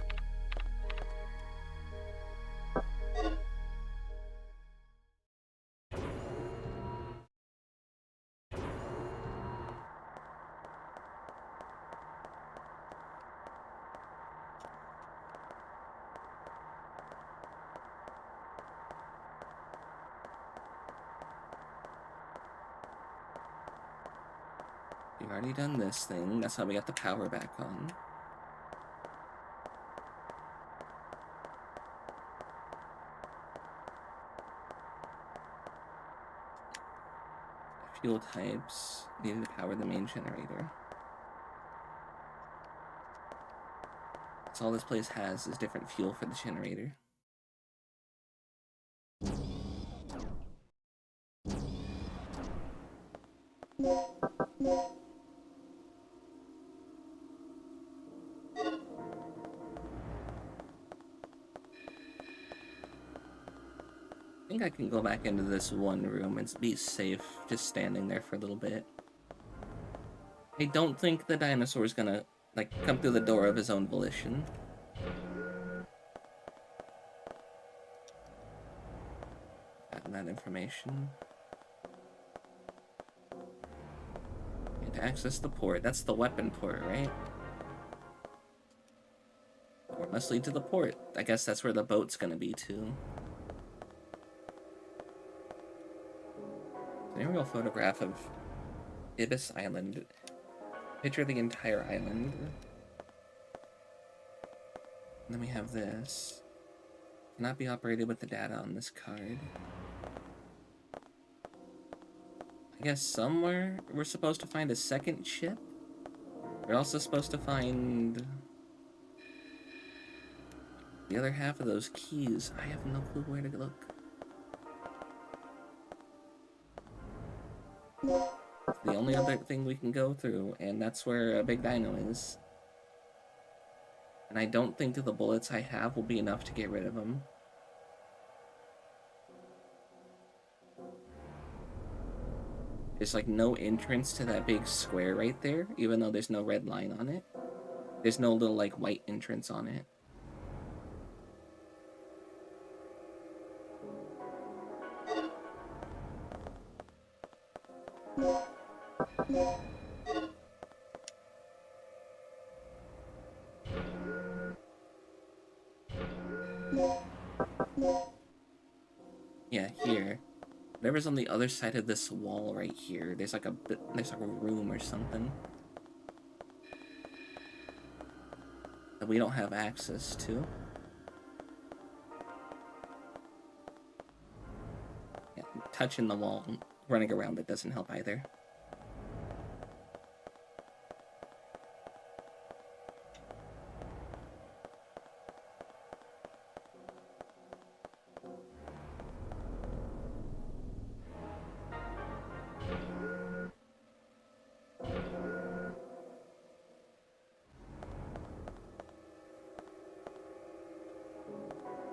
We've already done this thing. That's how we got the power back on. Fuel types needed to power the main generator. That's all this place has is different fuel for the generator. I think I can go back into this one room and be safe just standing there for a little bit. I don't think the dinosaur's gonna, like, come through the door of his own volition. of that information. And to access the port, that's the weapon port, right? Port must lead to the port. I guess that's where the boat's gonna be too. An aerial photograph of Ibis Island. Picture the entire island. And then we have this. Cannot be operated with the data on this card. I guess somewhere we're supposed to find a second chip. We're also supposed to find the other half of those keys. I have no clue where to look. It's the only other thing we can go through, and that's where a big dino is. And I don't think that the bullets I have will be enough to get rid of him. There's like no entrance to that big square right there, even though there's no red line on it. There's no little like white entrance on it. Yeah, here. Whatever's on the other side of this wall right here, there's like a room or something that we don't have access to. Yeah, touching the wall, running around it doesn't help either.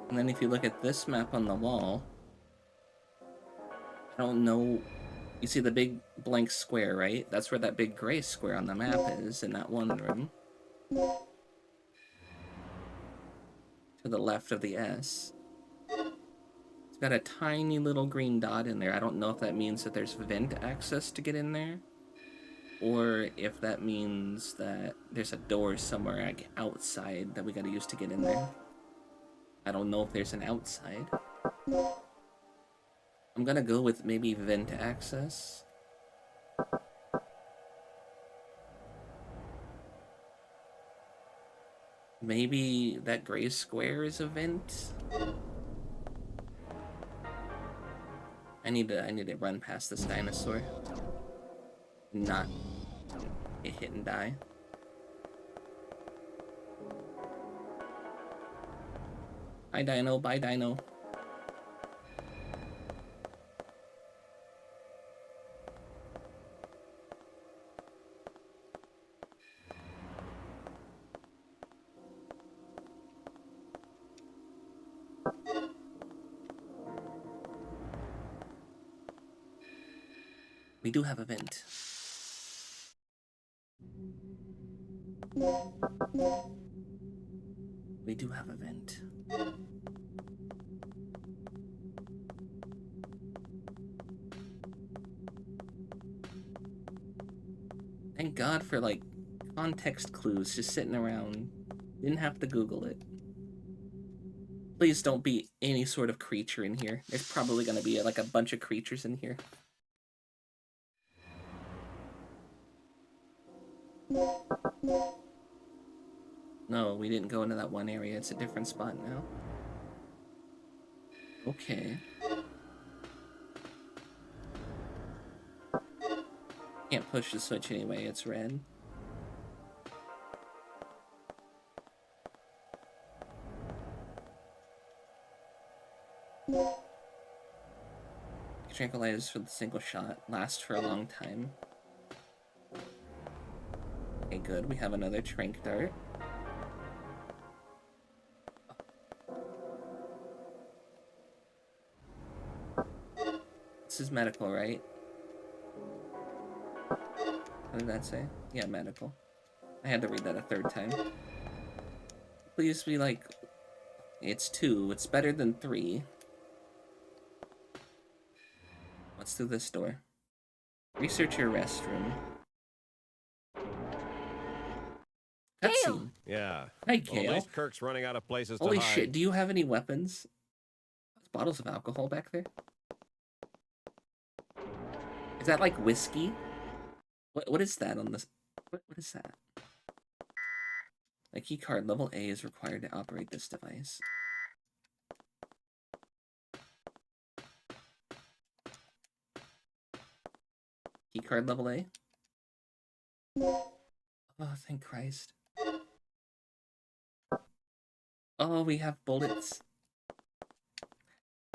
And then if you look at this map on the wall, I don't know, you see the big blank square, right? That's where that big gray square on the map is, in that one room. To the left of the S. It's got a tiny little green dot in there. I don't know if that means that there's vent access to get in there, or if that means that there's a door somewhere like outside that we gotta use to get in there. I don't know if there's an outside. I'm gonna go with maybe vent access. Maybe that gray square is a vent. I need to run past this dinosaur. Not get hit and die. Bye dino, bye dino. We do have a vent. We do have a vent. Thank God for, like, context clues just sitting around. Didn't have to Google it. Please don't be any sort of creature in here. There's probably gonna be, like, a bunch of creatures in here. No, we didn't go into that one area. It's a different spot now. Okay. Can't push the switch anyway, it's red. Tranquilizers for the single shot last for a long time. Okay, good. We have another trank dart. This is medical, right? What did that say? Yeah, medical. I had to read that a third time. Please be like... It's 2. It's better than 3. What's through this door? Research your restroom. Cutscene. Yeah. Hi, Well, Kale. at least Kirk's running out of places Holy to hide. shit, do you have any weapons? There's bottles of alcohol back there? Is that like whiskey? What is that on this? What is that? A keycard level A is required to operate this device. Keycard level A? Oh, thank Christ. Oh, we have bullets.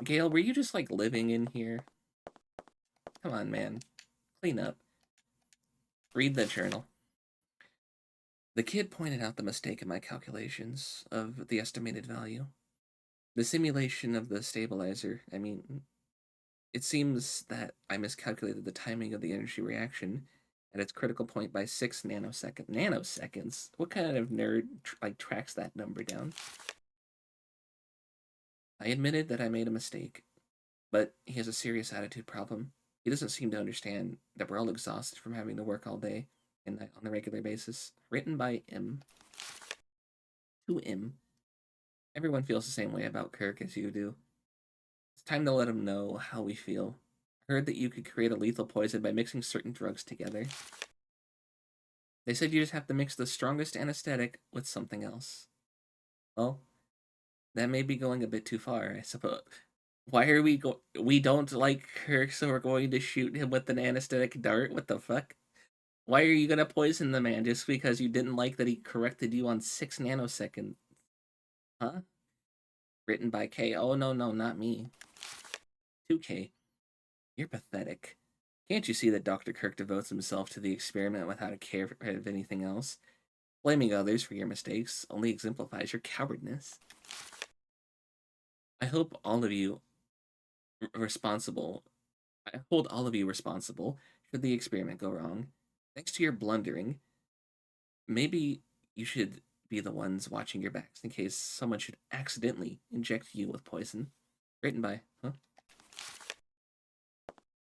Gale, were you just like living in here? Come on, man. Clean up. Read the journal. The kid pointed out the mistake in my calculations of the estimated value. The simulation of the stabilizer, it seems that I miscalculated the timing of the energy reaction at its critical point by 6 nanoseconds. Nanoseconds? What kind of nerd tracks that number down? I admitted that I made a mistake, but he has a serious attitude problem. He doesn't seem to understand that we're all exhausted from having to work all day and night on a regular basis. Written by M. To M. Everyone feels the same way about Kirk as you do. It's time to let him know how we feel. I heard that you could create a lethal poison by mixing certain drugs together. They said you just have to mix the strongest anesthetic with something else. Well, that may be going a bit too far, I suppose. Why are we don't like Kirk, so we're going to shoot him with an anesthetic dart? What the fuck? Why are you gonna poison the man just because you didn't like that he corrected you on 6 nanoseconds? Huh? Written by K. Oh, no, not me. 2K. You're pathetic. Can't you see that Dr. Kirk devotes himself to the experiment without a care of anything else? Blaming others for your mistakes only exemplifies your cowardness. I hold all of you responsible should the experiment go wrong. Thanks to your blundering, maybe you should be the ones watching your backs in case someone should accidentally inject you with poison. Written by, huh?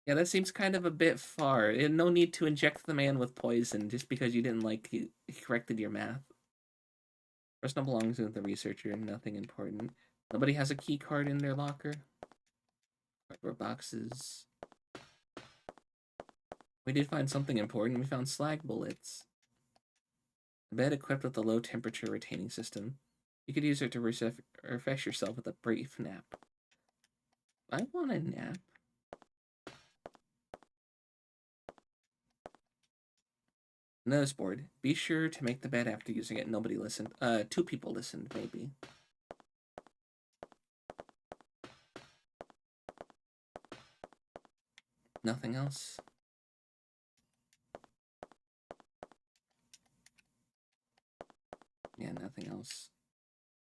Yeah, that seems kind of a bit far. No need to inject the man with poison just because you didn't like he corrected your math. Personal belongings with the researcher, nothing important. Nobody has a key card in their locker. Cardboard boxes. We did find something important. We found slag bullets. A bed equipped with a low temperature retaining system. You could use it to refresh yourself with a brief nap. I want a nap. Notice board. Be sure to make the bed after using it. Nobody listened. 2 people listened, maybe. Nothing else. Yeah, nothing else.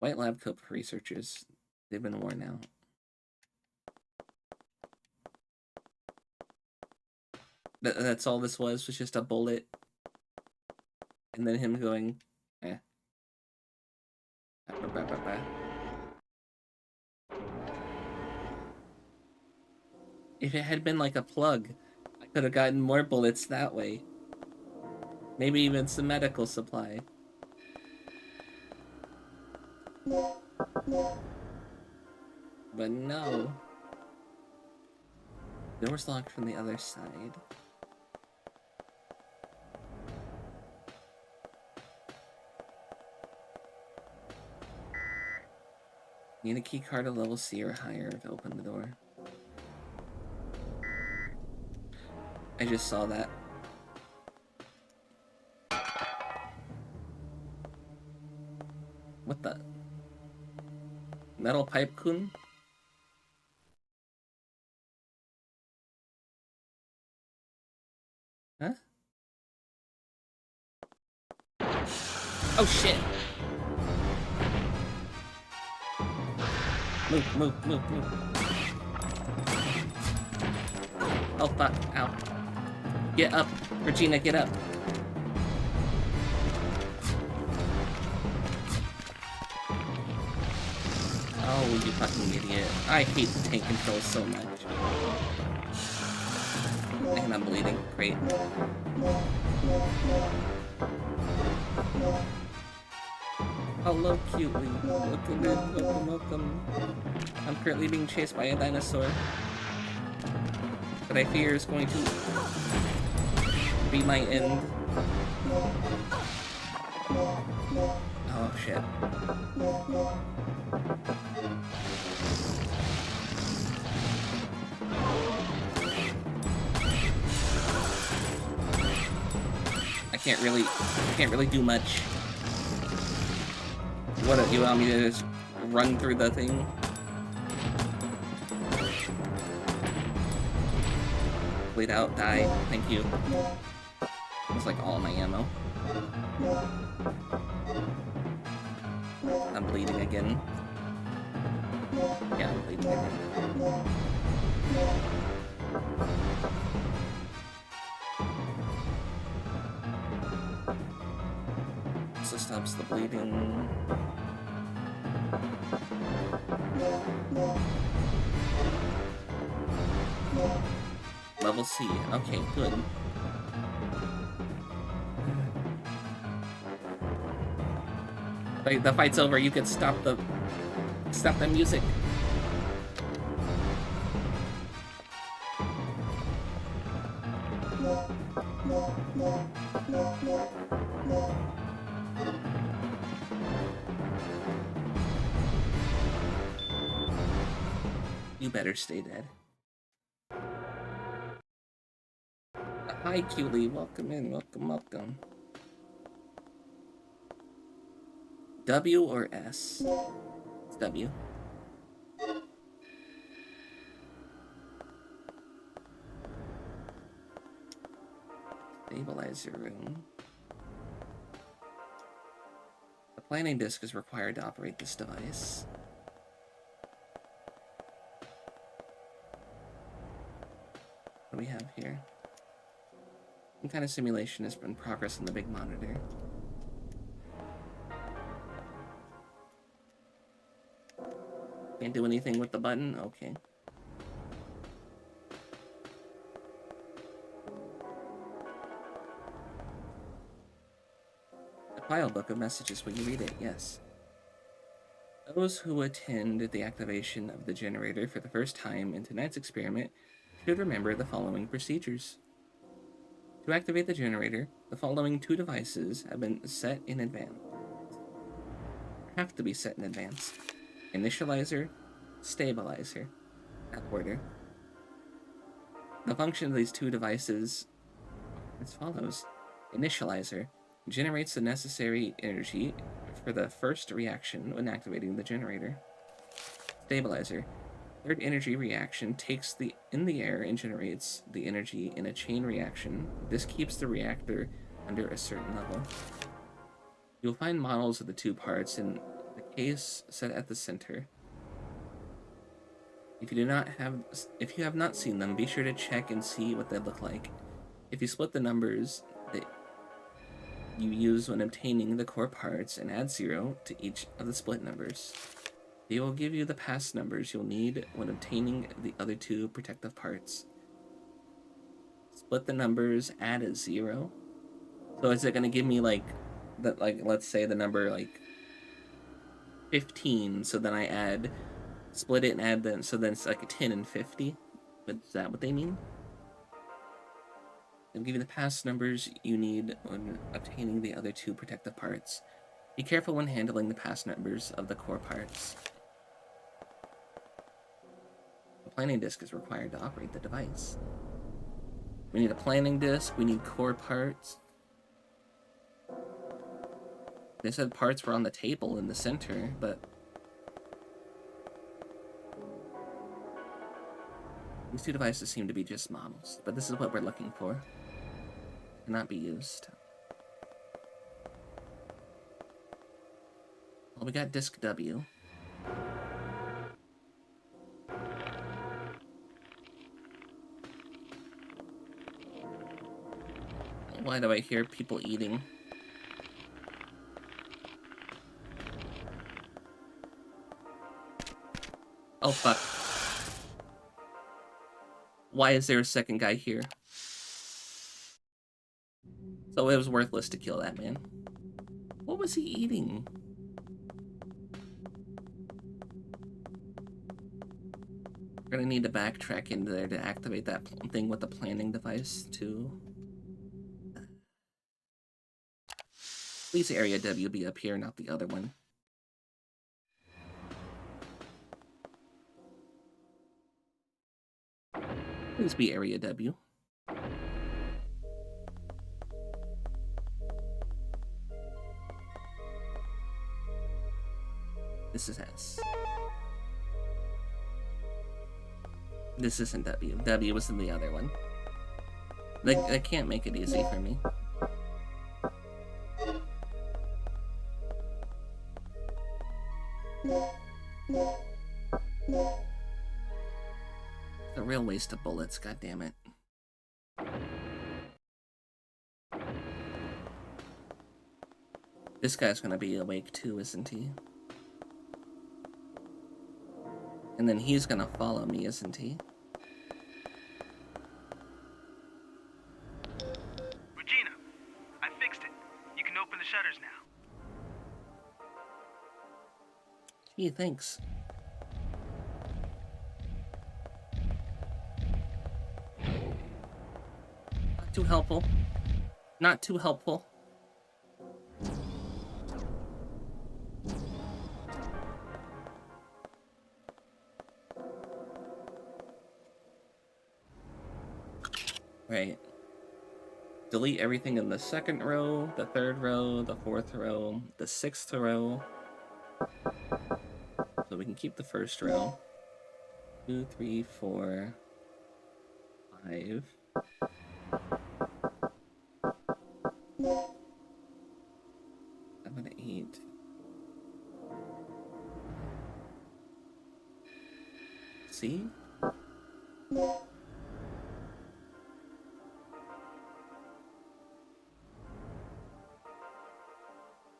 White lab coat for researchers. They've been worn out. That's all this was just a bullet. And then him going, eh. If it had been like a plug, I could have gotten more bullets that way. Maybe even some medical supply. But no. The door's locked from the other side. Need a key card at level C or higher to open the door. I just saw that. What the? Metal pipe kun? Huh? Oh shit! Move. Oh fuck, ow. Get up, Regina, get up. Oh, you fucking idiot. I hate the tank controls so much. And I'm bleeding. Great. Hello, cutely. Welcome in. Welcome. I'm currently being chased by a dinosaur that I fear is going to be my end. Oh, shit. I can't really do much. What, you want me to just run through the thing? Bleed out, die. Thank you. It's like all my ammo. I'm bleeding again. Yeah, I'm bleeding again. So stops the bleeding. Level C. Okay, good. The fight's over. You can stop the music. You better stay dead. Hi, Cutie. Welcome in. Welcome. W or S? It's W. Stabilizer room. The planning disk is required to operate this device. What do we have here? Some kind of simulation has been in progress on the big monitor. Can't do anything with the button? Okay. A file book of messages. Will you read it? Yes. Those who attend the activation of the generator for the first time in tonight's experiment should remember the following procedures. To activate the generator, the following two devices have been set in advance. Have to be set in advance. Initializer, stabilizer. That order. The function of these two devices is as follows. Initializer generates the necessary energy for the first reaction when activating the generator. Stabilizer. Third energy reaction takes in the air and generates the energy in a chain reaction. This keeps the reactor under a certain level. You'll find models of the two parts in the case set at the center. If you have not seen them, be sure to check and see what they look like. If you split the numbers that you use when obtaining the core parts and add 0 to each of the split numbers, they will give you the pass numbers you'll need when obtaining the other two protective parts. Split the numbers, add a 0. So is it going to give me let's say the number 15, so then I split it and add them, so then it's like a 10 and 50? But is that what they mean? They'll give you the pass numbers you need when obtaining the other two protective parts. Be careful when handling the pass numbers of the core parts. A planning disk is required to operate the device. We need a planning disk, we need core parts. They said parts were on the table in the center, but these two devices seem to be just models, but this is what we're looking for. Cannot be used. Well, we got disk W. Why do I hear people eating? Oh, fuck. Why is there a second guy here? So it was worthless to kill that man. What was he eating? We're gonna need to backtrack into there to activate that thing with the planning device too. Please area W be up here, not the other one. Please be area W. This is S. This isn't W. W was in the other one. They can't make it easy for me. It's a real waste of bullets, god damn it. This guy's gonna be awake too, isn't he? And then he's gonna follow me, isn't he? Regina, I fixed it. You can open the shutters now. Gee, thanks. Not too helpful. Not too helpful. Right. Delete everything in the second row, the third row, the fourth row, the sixth row. So we can keep the first row. 2, 3, 4, 5. 7, 8. See?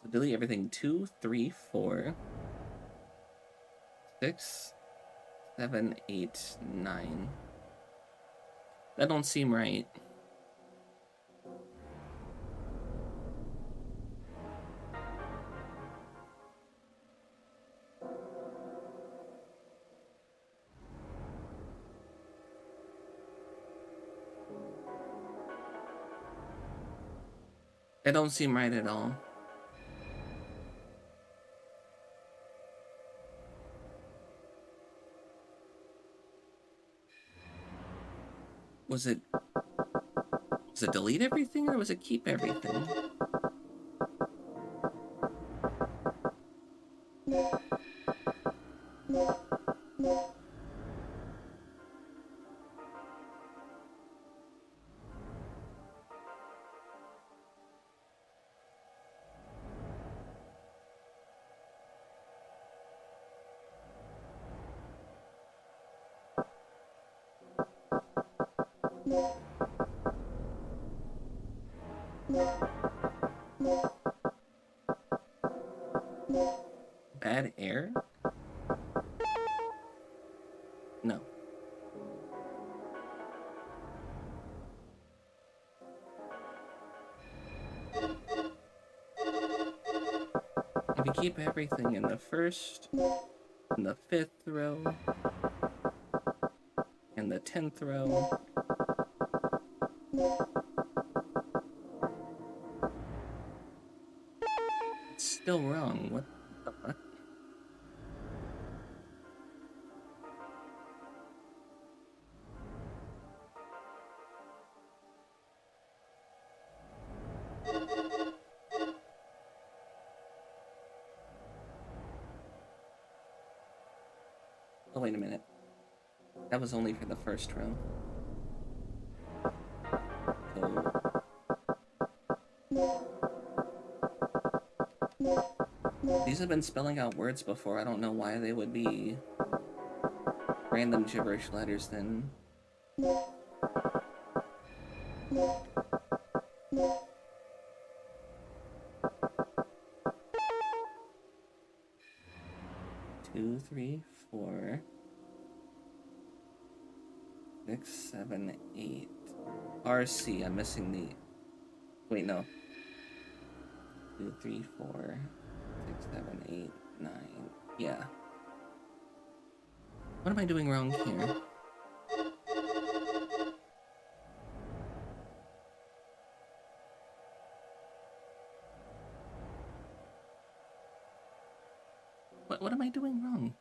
So delete everything 2, 3, 4, 6, 7, 8, 9. That don't seem right. That don't seem right at all. Was it delete everything or was it keep everything? Bad air? No. If you keep everything in the first, in the 5th row, and the 10th row, it's still wrong. What the fuck? Oh, wait a minute. That was only for the first row. So these have been spelling out words before. I don't know why they would be random gibberish letters then. Two, 3, 4, 6, 7, 8. RC, I'm missing the Wait, no. 2, 3, 4, 6, 7, 8, 9. Yeah. What am I doing wrong here? What am I doing wrong?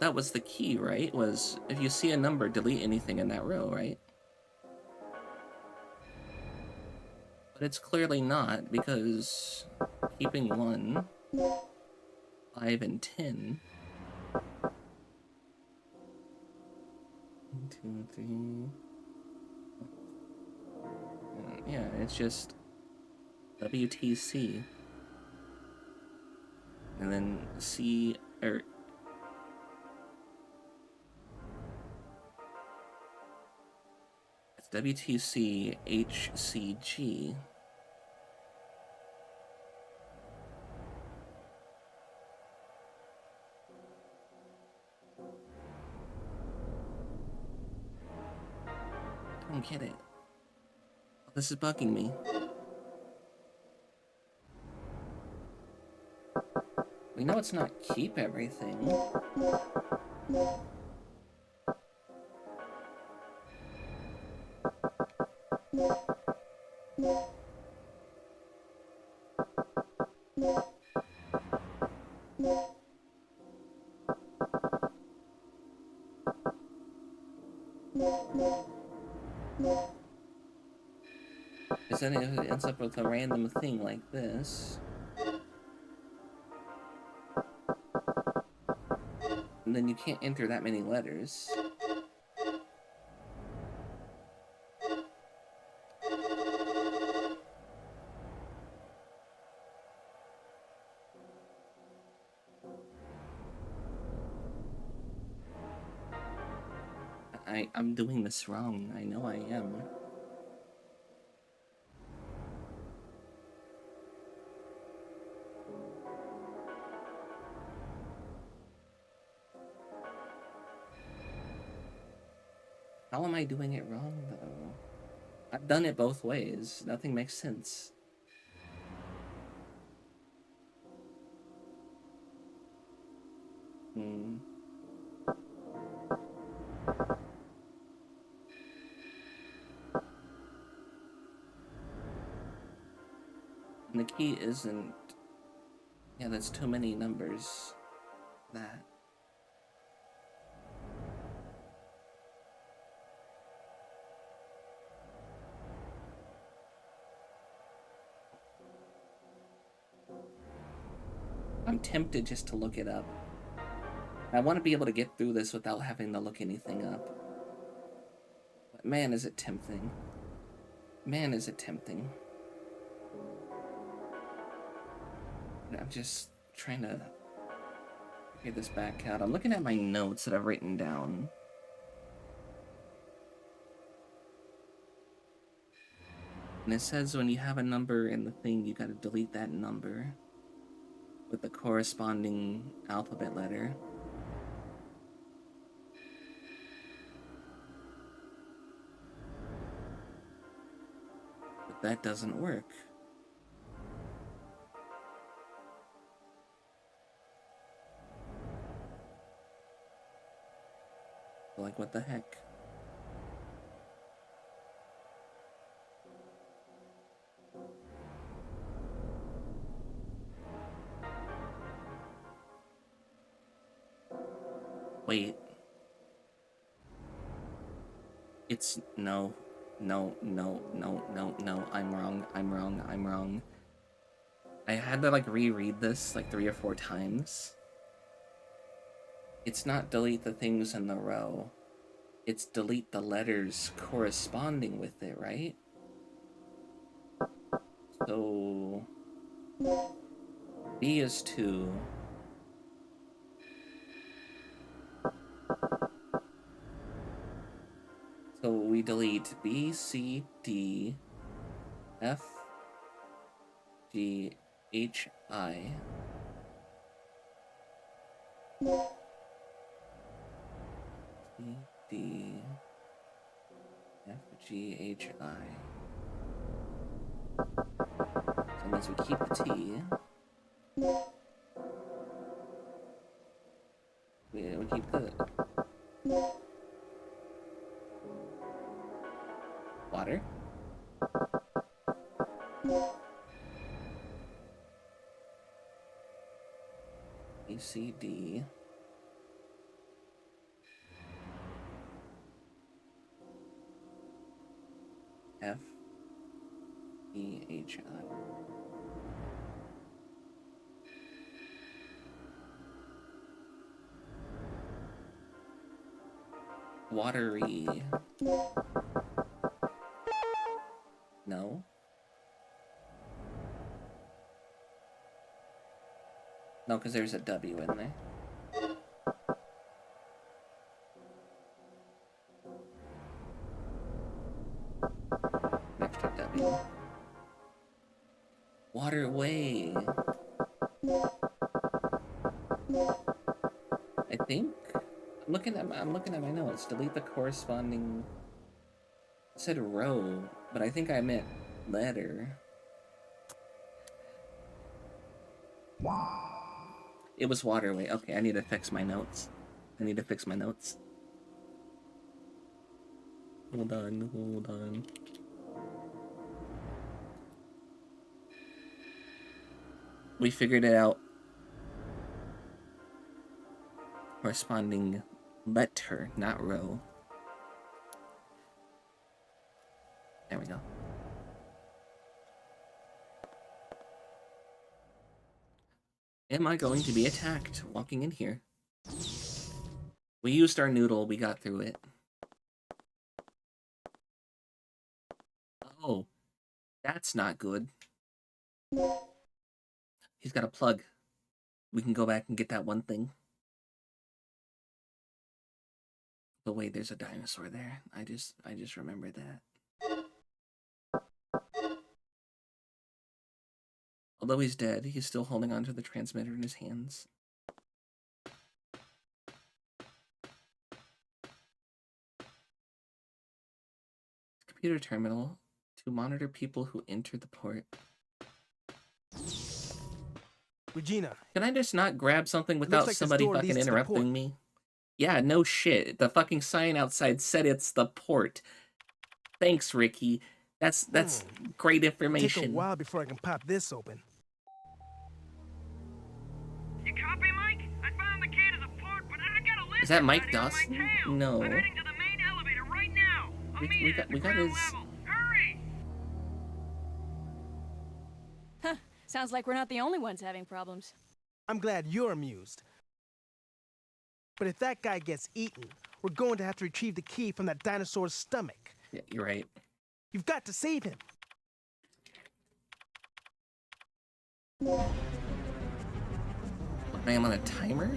That was the key, right? Was if you see a number, delete anything in that row, right? But it's clearly not, because keeping 1, 5, and 10. 1, 2, 3. Yeah, it's just WTC. And then C, or it's WTC HCG. I don't get it. This is bugging me. We know it's not keep everything. Because then it ends up with a random thing like this. And then you can't enter that many letters. I'm doing this wrong. I know I am. How am I doing it wrong, though? I've done it both ways. Nothing makes sense. And the key isn't... Yeah, that's too many numbers. That. I'm tempted just to look it up. I want to be able to get through this without having to look anything up. But man, is it tempting. Man, is it tempting. I'm just trying to figure this back out. I'm looking at my notes that I've written down. And it says when you have a number in the thing, you gotta delete that number with the corresponding alphabet letter. But that doesn't work. Like, what the heck? Wait. It's no, no, no, no, no, no. I'm wrong. I'm wrong. I'm wrong. I had to like reread this like 3 or 4 times. It's not delete the things in the row. It's delete the letters corresponding with it, right? So B is 2. So we delete B, C, D, F, G, H-I. D F G H I. So that means we keep the T. We keep the water. A C D. F E H I. Watery. No. No, because there's a W in there. Extra W. Waterway. I think. I'm looking at my notes. Delete the corresponding. It said row, but I think I meant letter. It was waterway. Okay, I need to fix my notes. Hold on. We figured it out. Corresponding letter, not row. There we go. Am I going to be attacked walking in here? We used our noodle, we got through it. Oh, that's not good. He's got a plug. We can go back and get that one thing. But wait, there's a dinosaur there. I just remembered that. Although he's dead, he's still holding onto the transmitter in his hands. Computer terminal to monitor people who enter the port. Regina. Can I just not grab something without somebody fucking interrupting me? Yeah, no shit. The fucking sign outside said it's the port. Thanks, Ricky. That's great information. Take a while before I can pop this open. You copy, Mike? I found the key to the port, but I got a list. Is that Mike Dawson? No. I'm heading to the main elevator right now. We got his. Hurry! Huh. Sounds like we're not the only ones having problems. I'm glad you're amused. But if that guy gets eaten, we're going to have to retrieve the key from that dinosaur's stomach. Yeah, you're right. You've got to save him. I am on a timer?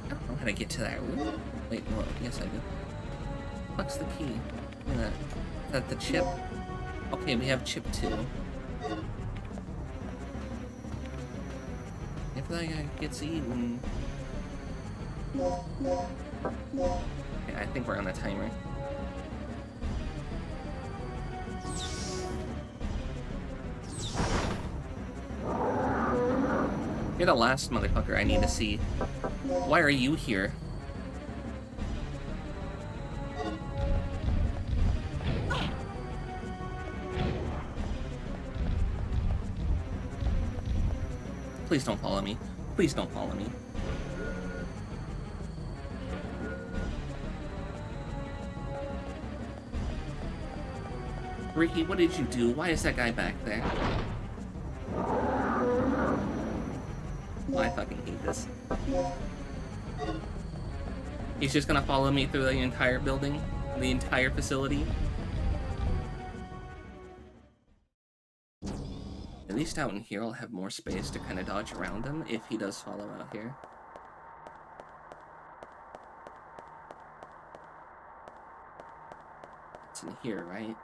I don't know how to get to that room. Wait, no, yes I do. What's the key? Is that the chip? Okay, we have chip 2. If that guy gets eaten... Okay, I think we're on the timer. You're the last motherfucker I need to see. Why are you here? Please don't follow me. Please don't follow me. Ricky, what did you do? Why is that guy back there? Oh, I fucking hate this. He's just gonna follow me through the entire building? The entire facility? At least out in here I'll have more space to kind of dodge around him if he does follow out here. It's in here, right?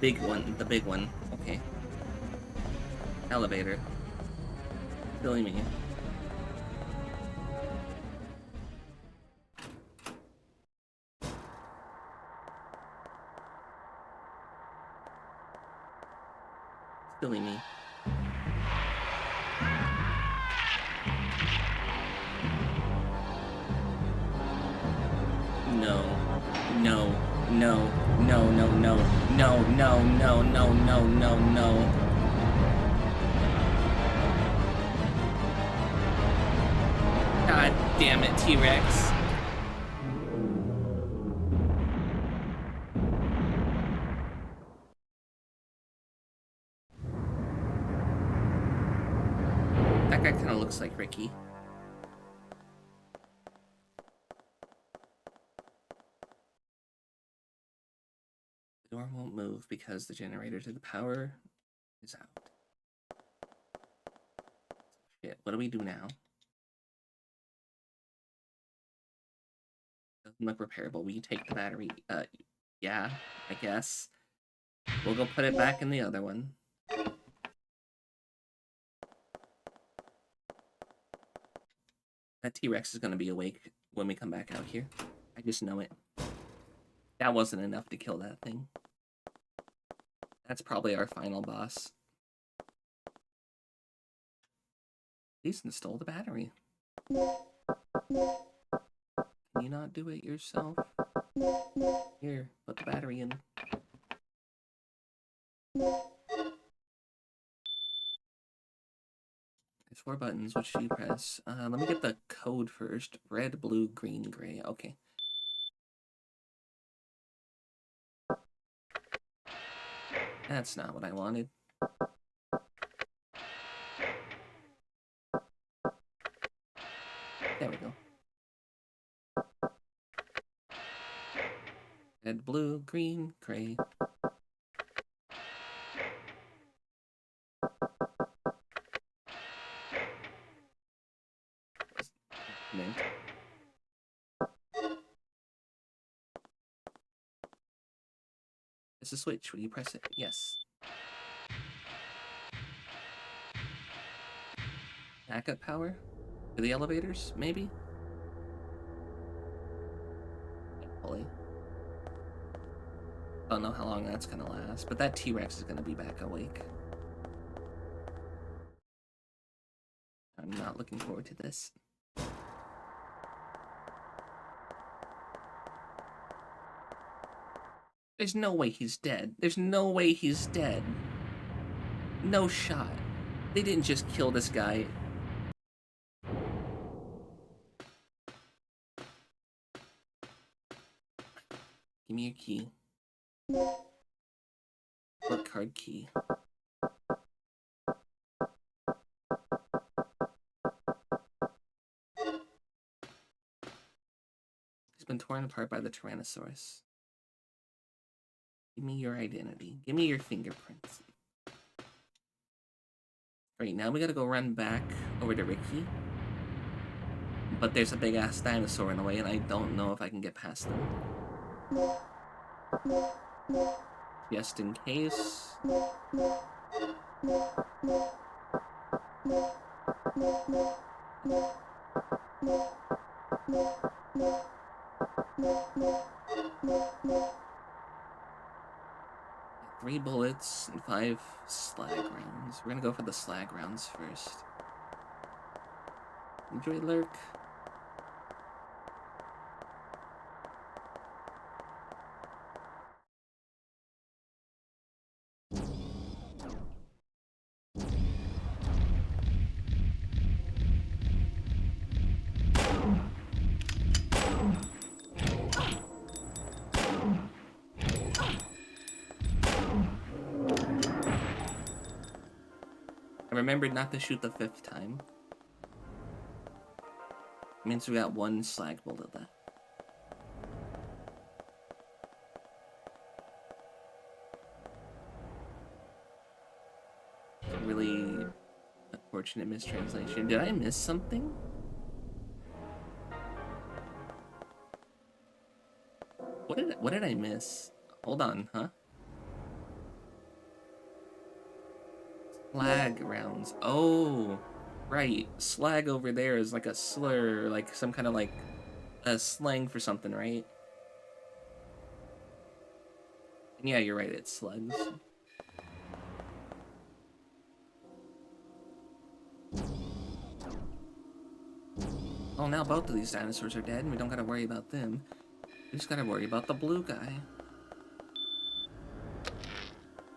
Big one, the big one. Okay. Elevator. Silly me. Silly me. No. No. No. No, no, no. No, no, no, no, no, no, no. God damn it, T-Rex. That guy kind of looks like Ricky. The door won't move because the generator to the power is out. Shit, what do we do now? Doesn't look repairable. We take the battery. Yeah, I guess. We'll go put it back in the other one. That T-Rex is going to be awake when we come back out here. I just know it. That wasn't enough to kill that thing. That's probably our final boss. Please install the battery. Can you not do it yourself? Here, put the battery in. There's 4 buttons. Which do you press? Let me get the code first. Red, blue, green, gray. Okay. That's not what I wanted. There we go. Red, blue, green, gray. Mint. It's a switch. Will you press it? Yes. Backup power? For the elevators? Maybe? Hopefully. Don't know how long that's gonna last, but that T-Rex is gonna be back awake. I'm not looking forward to this. There's no way he's dead. There's no way he's dead. No shot. They didn't just kill this guy. Give me your key. What card key? He's been torn apart by the Tyrannosaurus. Give me your identity. Give me your fingerprints. Alright, now we gotta go run back over to Ricky. But there's a big-ass dinosaur in the way, and I don't know if I can get past them. Just in case. Three bullets and 5 slag rounds. We're gonna go for the slag rounds first. Enjoy Lurk. I remembered not to shoot the 5th time. It means we got 1 slag bullet left. unfortunate mistranslation. Did I miss something? What did I miss? Hold on, huh? Slag rounds. Oh, right. Slag over there is like a slur, like some kind of like a slang for something, right? And yeah, you're right. It's slugs. Oh, now both of these dinosaurs are dead, and we don't gotta worry about them. We just gotta worry about the blue guy.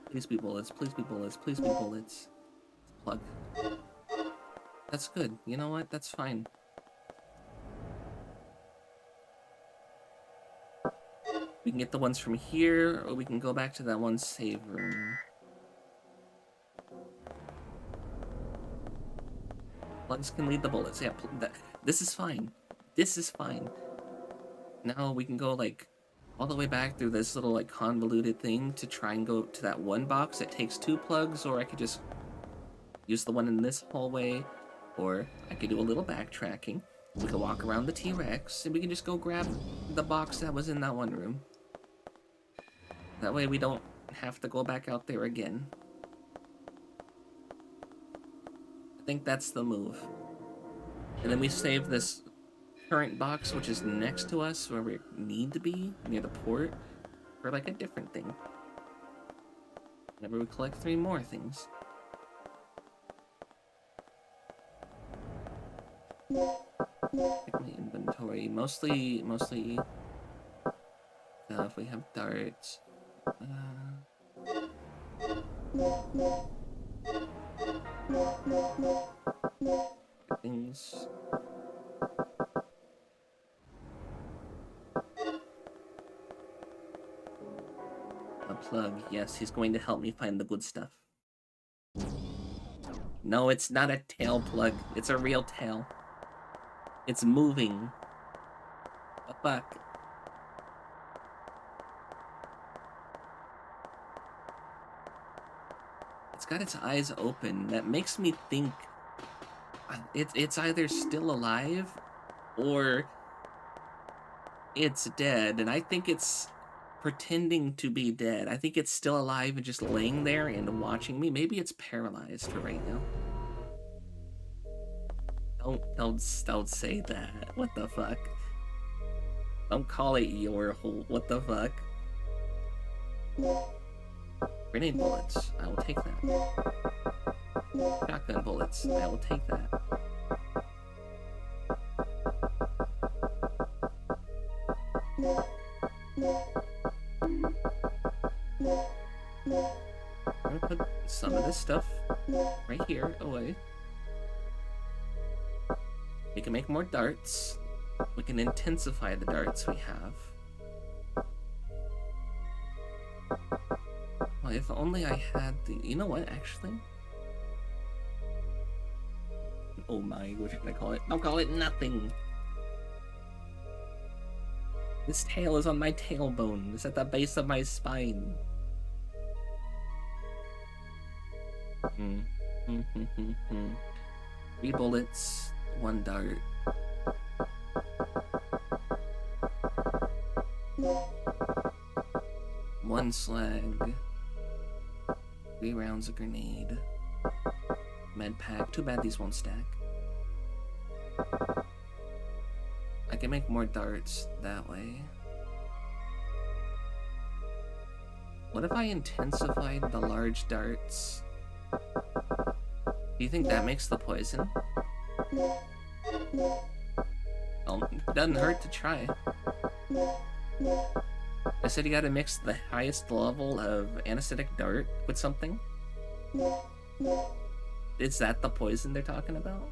Please be bullets, please be bullets, please be bullets. Plug. That's good. You know what? That's fine. We can get the ones from here, or we can go back to that one save room. Plugs can lead the bullets. Yeah, this is fine. This is fine. Now we can go, like, all the way back through this little, like, convoluted thing to try and go to that one box that takes 2 plugs, or I could just use the one in this hallway, or I could do a little backtracking. We could walk around the T-Rex, and we can just go grab the box that was in that one room. That way we don't have to go back out there again. I think that's the move. And then we save this current box, which is next to us, where we need to be, near the port, for like a different thing. Whenever we collect 3 more things. Check my inventory. Mostly stuff. We have darts. Things. A plug. Yes, he's going to help me find the good stuff. No, it's not a tail plug. It's a real tail. It's moving. The fuck? It's got its eyes open. That makes me think it's either still alive or it's dead, and I think it's pretending to be dead. I think it's still alive and just laying there and watching me. Maybe it's paralyzed for right now. Don't say that. What the fuck? Don't call it your hole. What the fuck? Grenade bullets. I will take that. Shotgun bullets. I will take that. I'm gonna put some of this stuff right here away. We can make more darts. We can intensify the darts we have. Well, if only I had the... You know what, actually? Oh my, what should I call it? Don't call it nothing! This tail is on my tailbone. It's at the base of my spine. 3 bullets, 1 dart. One slag. 3 rounds of grenade. Med pack. Too bad these won't stack. I can make more darts that way. What if I intensified the large darts? Do you think that makes the poison? Well, it doesn't hurt to try. I said you gotta mix the highest level of anesthetic dart with something. Is that the poison they're talking about?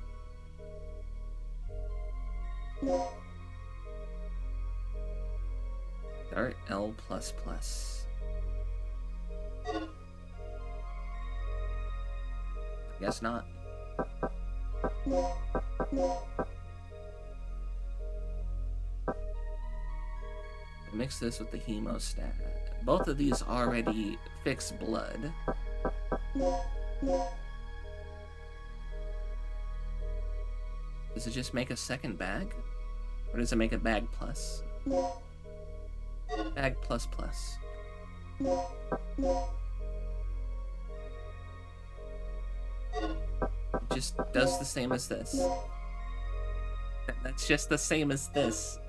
Dart L++. Guess not. Mix this with the hemostat. Both of these already fix blood. Does it just make a second bag? Or does it make a bag plus? Bag plus plus. It just does the same as this. That's just the same as this.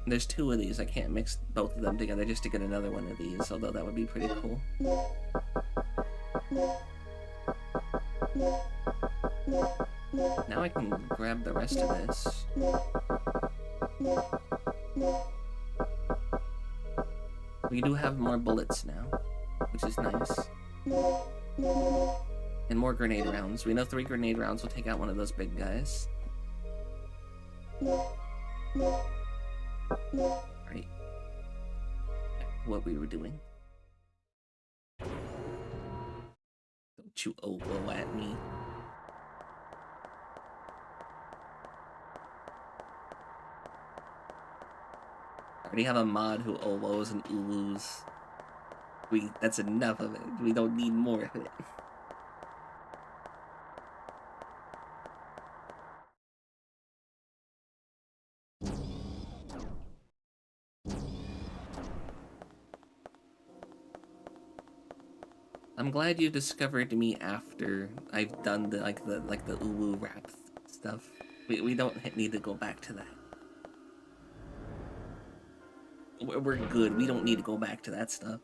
There's two of these. I can't mix both of them together just to get another one of these, although that would be pretty cool. Now I can grab the rest of this. We do have more bullets now, which is nice. And more grenade rounds. We know 3 grenade rounds will take out one of those big guys. Right. What we were doing. Don't you oboe at me. I already have a mod who oboes and ulus. That's enough of it. We don't need more of it. I'm glad you discovered me after I've done the ulu rap stuff. We don't need to go back to that. We're good. We don't need to go back to that stuff.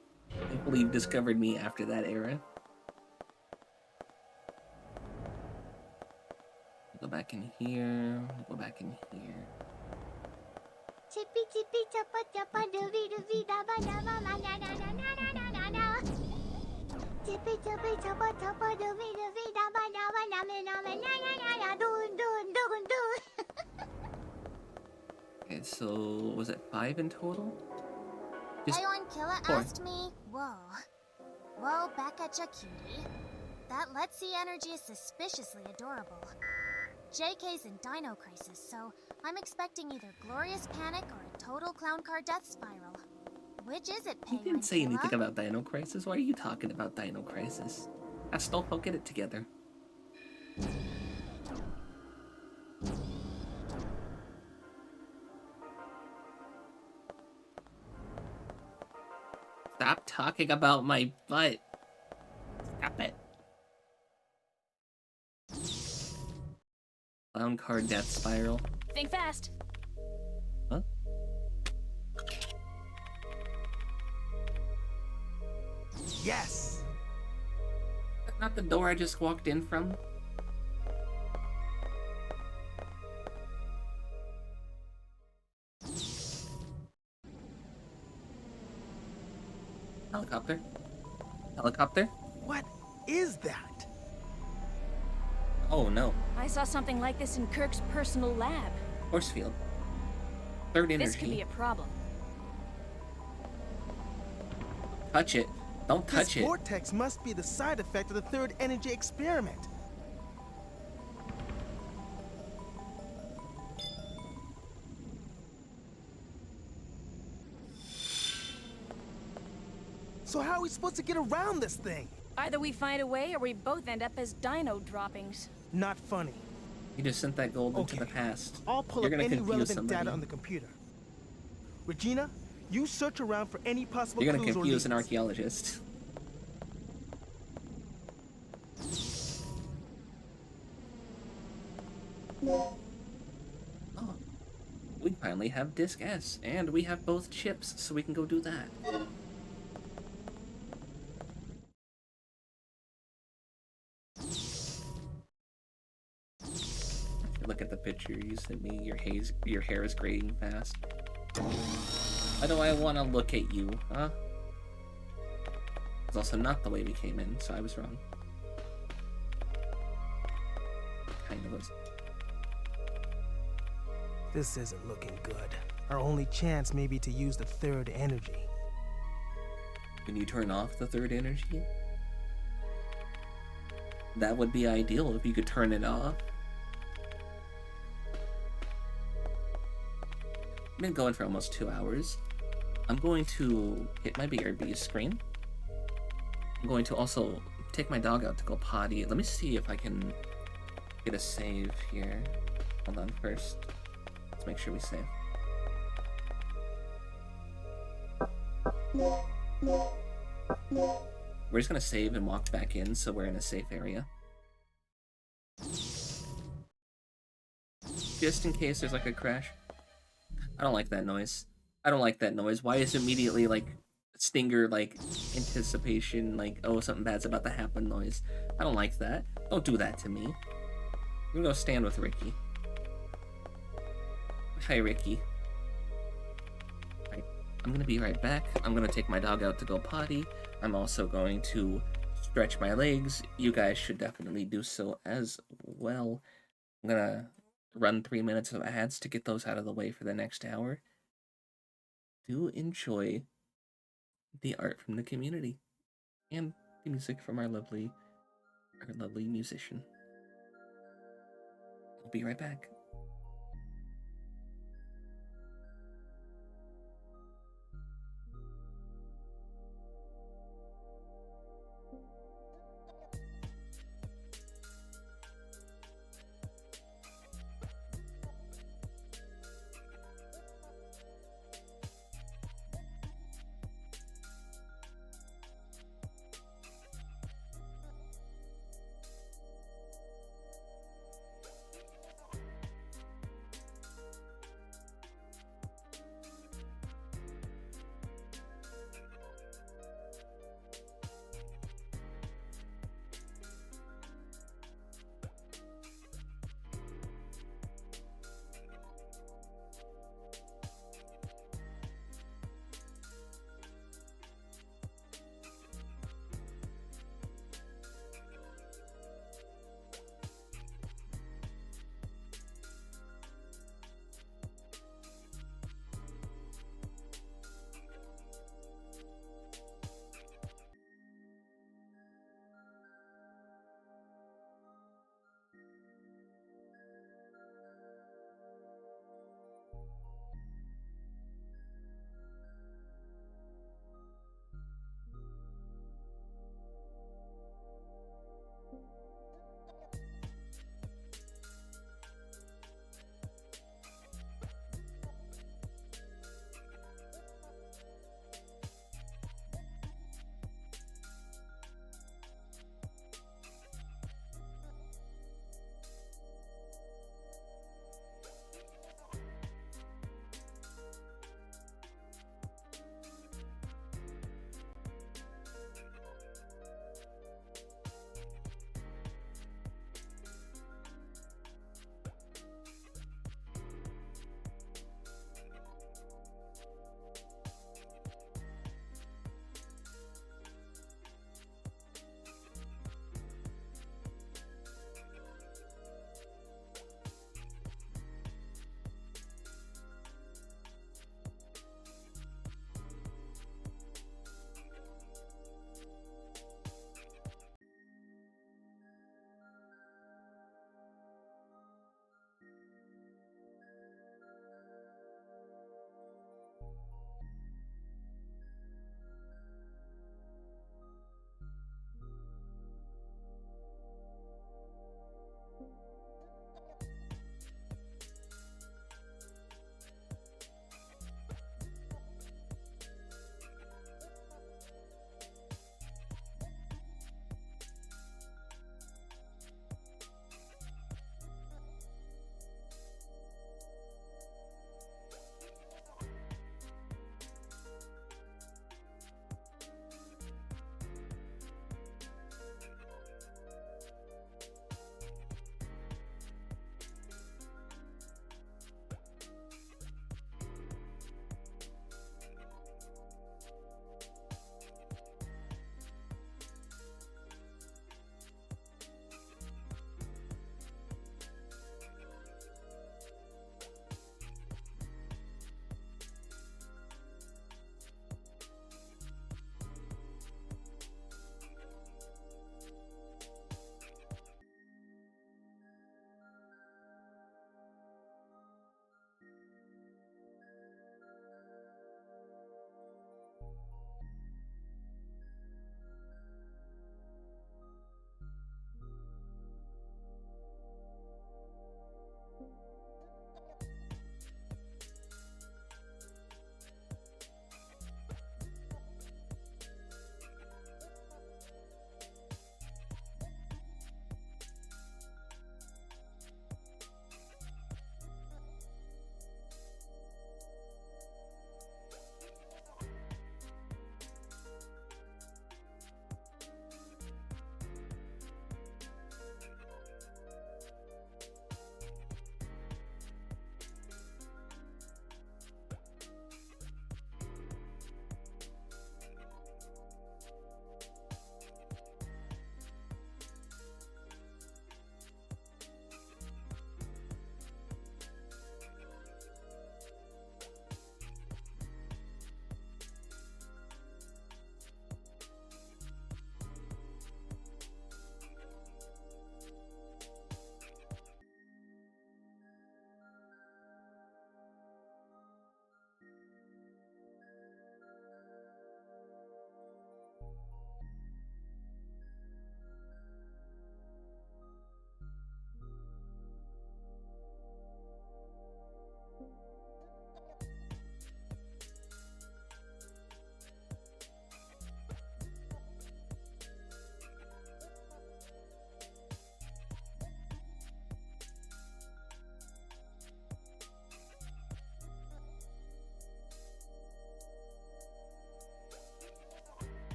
Hopefully you've discovered me after that era. Go back in here. Go back in here. Chippy chippy choppa choppa dooby dooby dabba dabba ma na na na na na na na. Chippy chippy choppa choppa dooby dooby dabba dabba na na na na na na na doon doon doon doon. Okay, so was it 5 in total? Ayon Killa 4. asked me, whoa, back at ya, cutie. That Let's See energy is suspiciously adorable. JK's in Dino Crisis, so I'm expecting either Glorious Panic or a total clown car death spiral. Which is it, You didn't say anything about Dino Crisis. Why are you talking about Dino Crisis? Astolfo, get it together. Stop talking about my butt. Stop it. Clown car death spiral. Think fast. Huh? Yes! That's not the door I just walked in from. Helicopter? Helicopter? What is that? Oh no. I saw something like this in Kirk's personal lab. Force field. Third energy. This could be a problem. Touch it. Don't touch This it. vortex must be the side effect of the third energy experiment. So how are we supposed to get around this thing? Either we find a way or we both end up as dino droppings. Not funny. You just sent that gold into Okay. the past. I'll pull You're up gonna any confuse relevant somebody. data on the computer. Regina, you search around for any possible You're gonna clues or confuse an leads. archaeologist. Oh. We finally have Disc S, and we have both chips, so we can go do that. Look at the picture you sent me. Your hair is graying fast. Why do I want to look at you, huh? It's also not the way we came in, so I was wrong. Kind of was. This isn't looking good. Our only chance may be to use the third energy. Can you turn off the third energy? That would be ideal if you could turn it off. I've been going for almost 2 hours. I'm going to hit my BRB screen. I'm going to also take my dog out to go potty. Let me see if I can get a save here. Hold on first. Let's make sure we save. We're just gonna save and walk back in so we're in a safe area. Just in case there's like a crash. I don't like that noise. I don't like that noise. Why is immediately like stinger, like anticipation, like, oh, something bad's about to happen noise? I don't like that. Don't do that to me. I'm gonna go stand with Ricky. Hi, Ricky. Right. I'm gonna be right back. I'm gonna take my dog out to go potty. I'm also going to stretch my legs. You guys should definitely do so as well. I'm gonna run 3 minutes of ads to get those out of the way for the next hour. Do enjoy the art from the community and the music from our lovely musician. I'll be right back.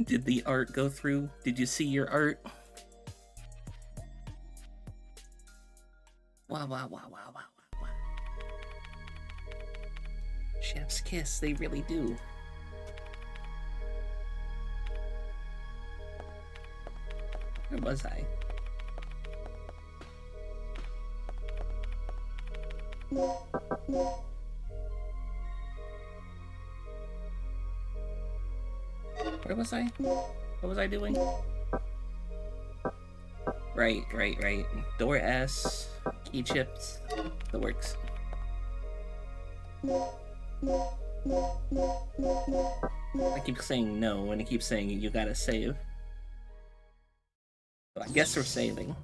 Did the art go through? Did you see your art? Wow, wow, wow, wow, wow, wow. Chef's kiss, they really do. Where was I? Where was I? What was I doing? Right. Door S, key chips, the works. I keep saying no, and it keeps saying you gotta save. So I guess we're saving.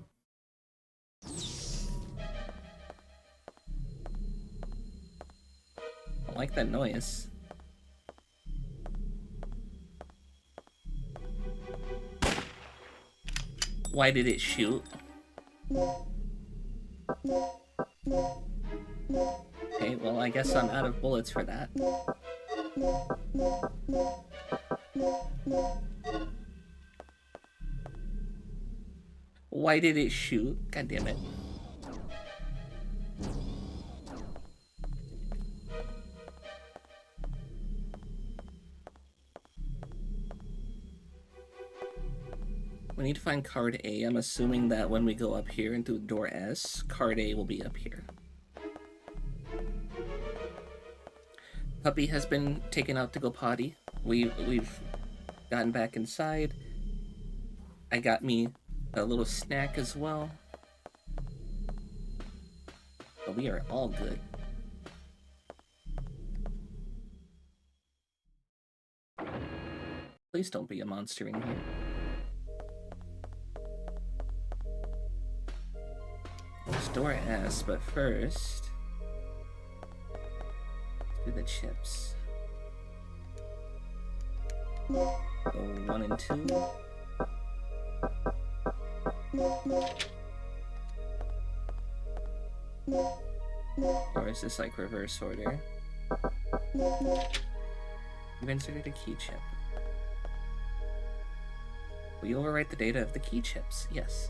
I like that noise. Why did it shoot? Okay, well, I guess I'm out of bullets for that. Why did it shoot? God damn it. We need to find card A. I'm assuming that when we go up here into door S, card A will be up here. Puppy has been taken out to go potty. We've gotten back inside. I got me a little snack as well. But we are all good. Please don't be a monster in here. Store S, but first, do the chips. Go 1 and 2. Or is this like reverse order? You've inserted a key chip. Will you overwrite the data of the key chips? Yes.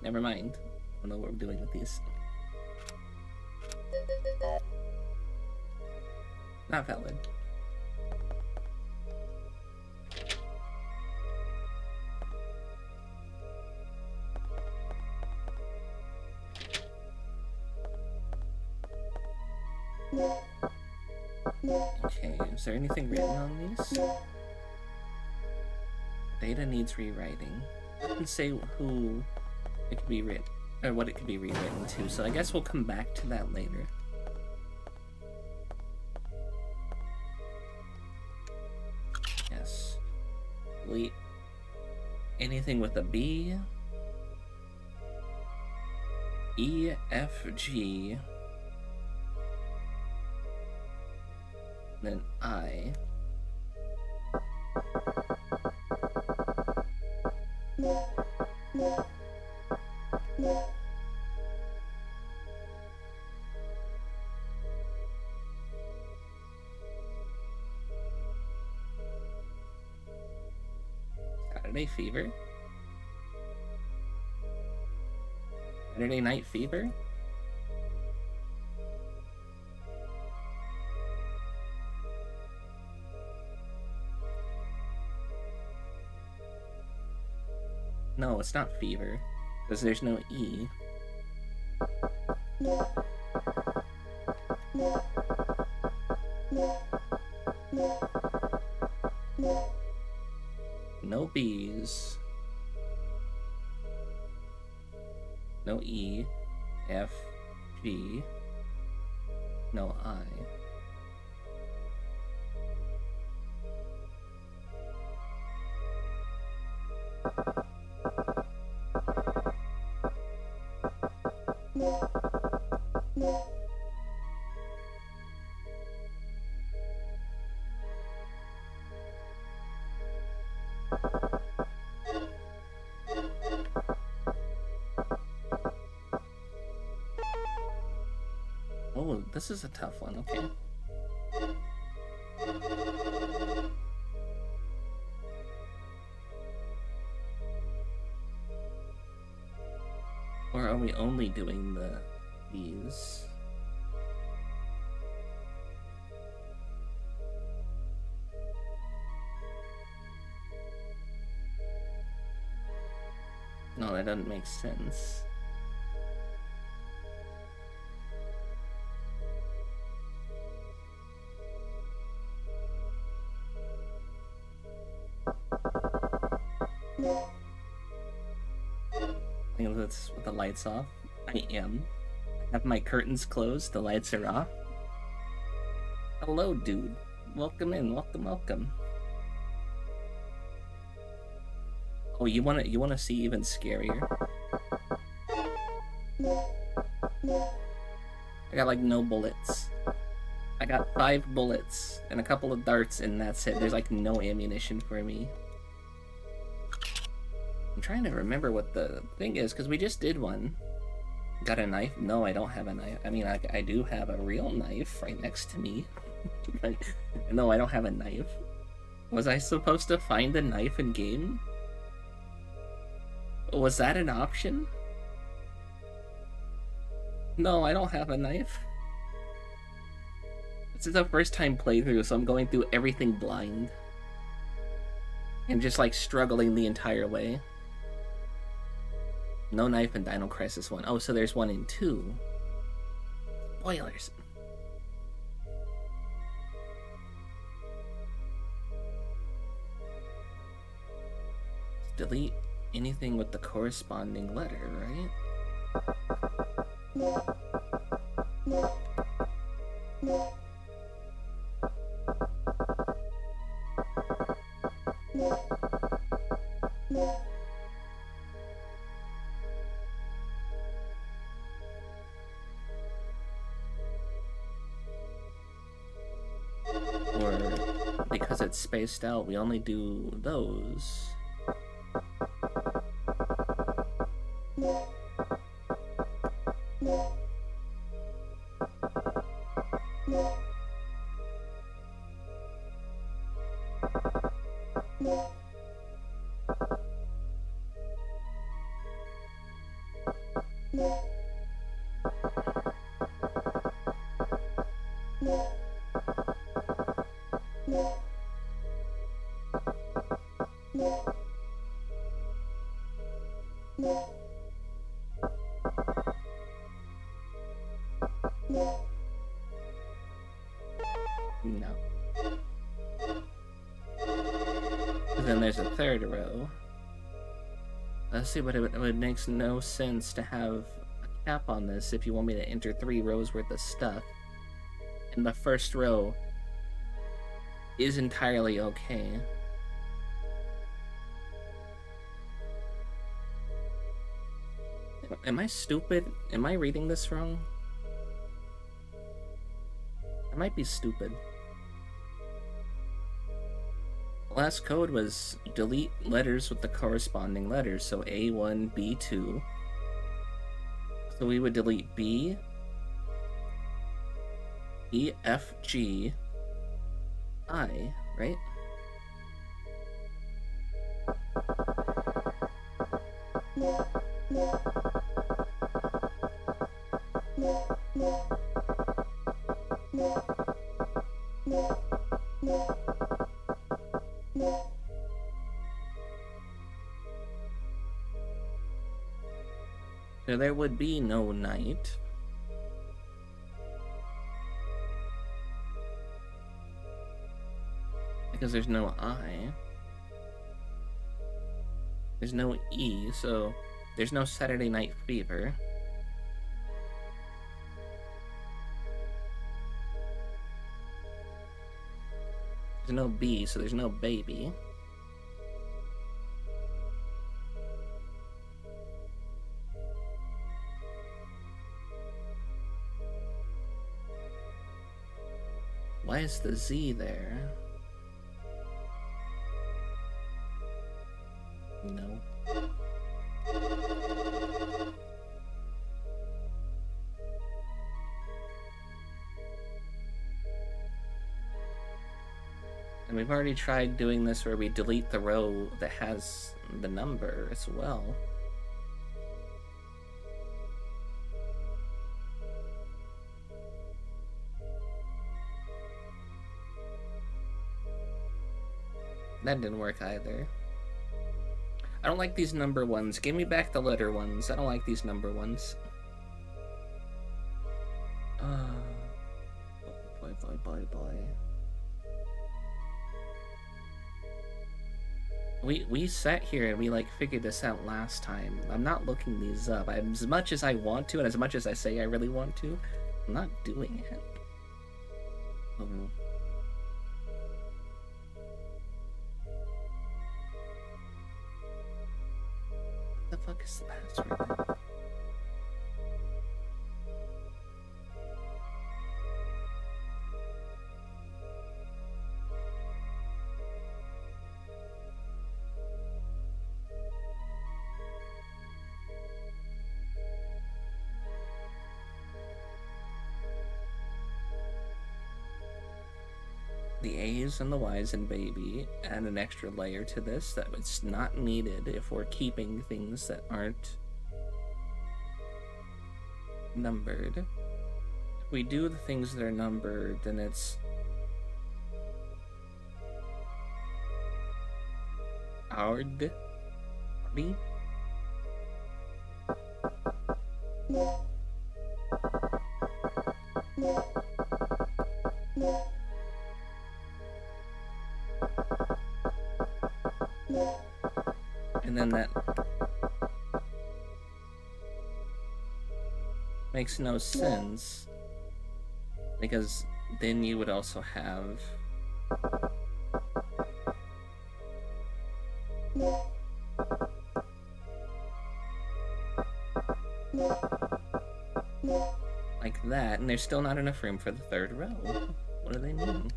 Never mind. I don't know what we're doing with these. Not valid. Okay, is there anything written on these? Data needs rewriting. It doesn't say who it could be written, or what it could be rewritten to, so I guess we'll come back to that later. Yes. Delete anything with a B. E, F, G. Then I. Saturday fever? Saturday night fever? No, it's not fever, because there's no E. No B's. No E, F, G. No I. Oh, this is a tough one, okay. Or are we only doing these? No, that doesn't make sense. I think that's with the lights off. I am. I have my curtains closed, the lights are off. Hello, dude. Welcome in, welcome. Oh, you wanna see even scarier? I got like no bullets. I got 5 bullets and a couple of darts and that's it. There's like no ammunition for me. I'm trying to remember what the thing is, because we just did one. Got a knife? No, I don't have a knife. I mean, I do have a real knife right next to me. But no, I don't have a knife. Was I supposed to find a knife in game? Was that an option? No, I don't have a knife. This is the first time playthrough, so I'm going through everything blind. And just like struggling the entire way. No knife in Dino Crisis 1. Oh, so there's 1 and 2. Spoilers. Delete anything with the corresponding letter, right? Or because it's spaced out, we only do those. No. Then there's a third row. Let's see, but it makes no sense to have a cap on this if you want me to enter 3 rows worth of stuff. And the first row is entirely okay. Am I stupid? Am I reading this wrong? I might be stupid. The last code was delete letters with the corresponding letters, so A1, B2. So we would delete B, E, F, G, I, right? So there would be no night. Because there's no I. There's no E, so there's no Saturday Night Fever. There's no B, so there's no baby. Why is the Z there? No. And we've already tried doing this where we delete the row that has the number as well. That didn't work either. I don't like these number ones. Give me back the letter ones. I don't like these number ones. Boy. We sat here and we like figured this out last time. I'm not looking these up. As much as I want to, and as much as I say I really want to, I'm not doing it. Oh. What the fuck is the password? The A's and the Y's in baby add an extra layer to this that it's not needed if we're keeping things that aren't numbered. If we do the things that are numbered, then it's hard. And then that makes no sense, because then you would also have like that, and there's still not enough room for the third row. What do they mean?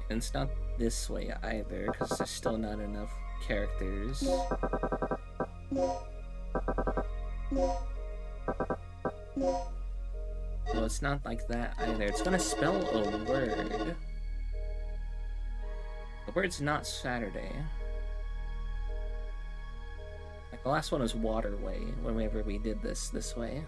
And it's not this way either, because there's still not enough characters. So it's not like that either. It's gonna spell a word. The word's not Saturday. Like the last one was waterway, whenever we did this way.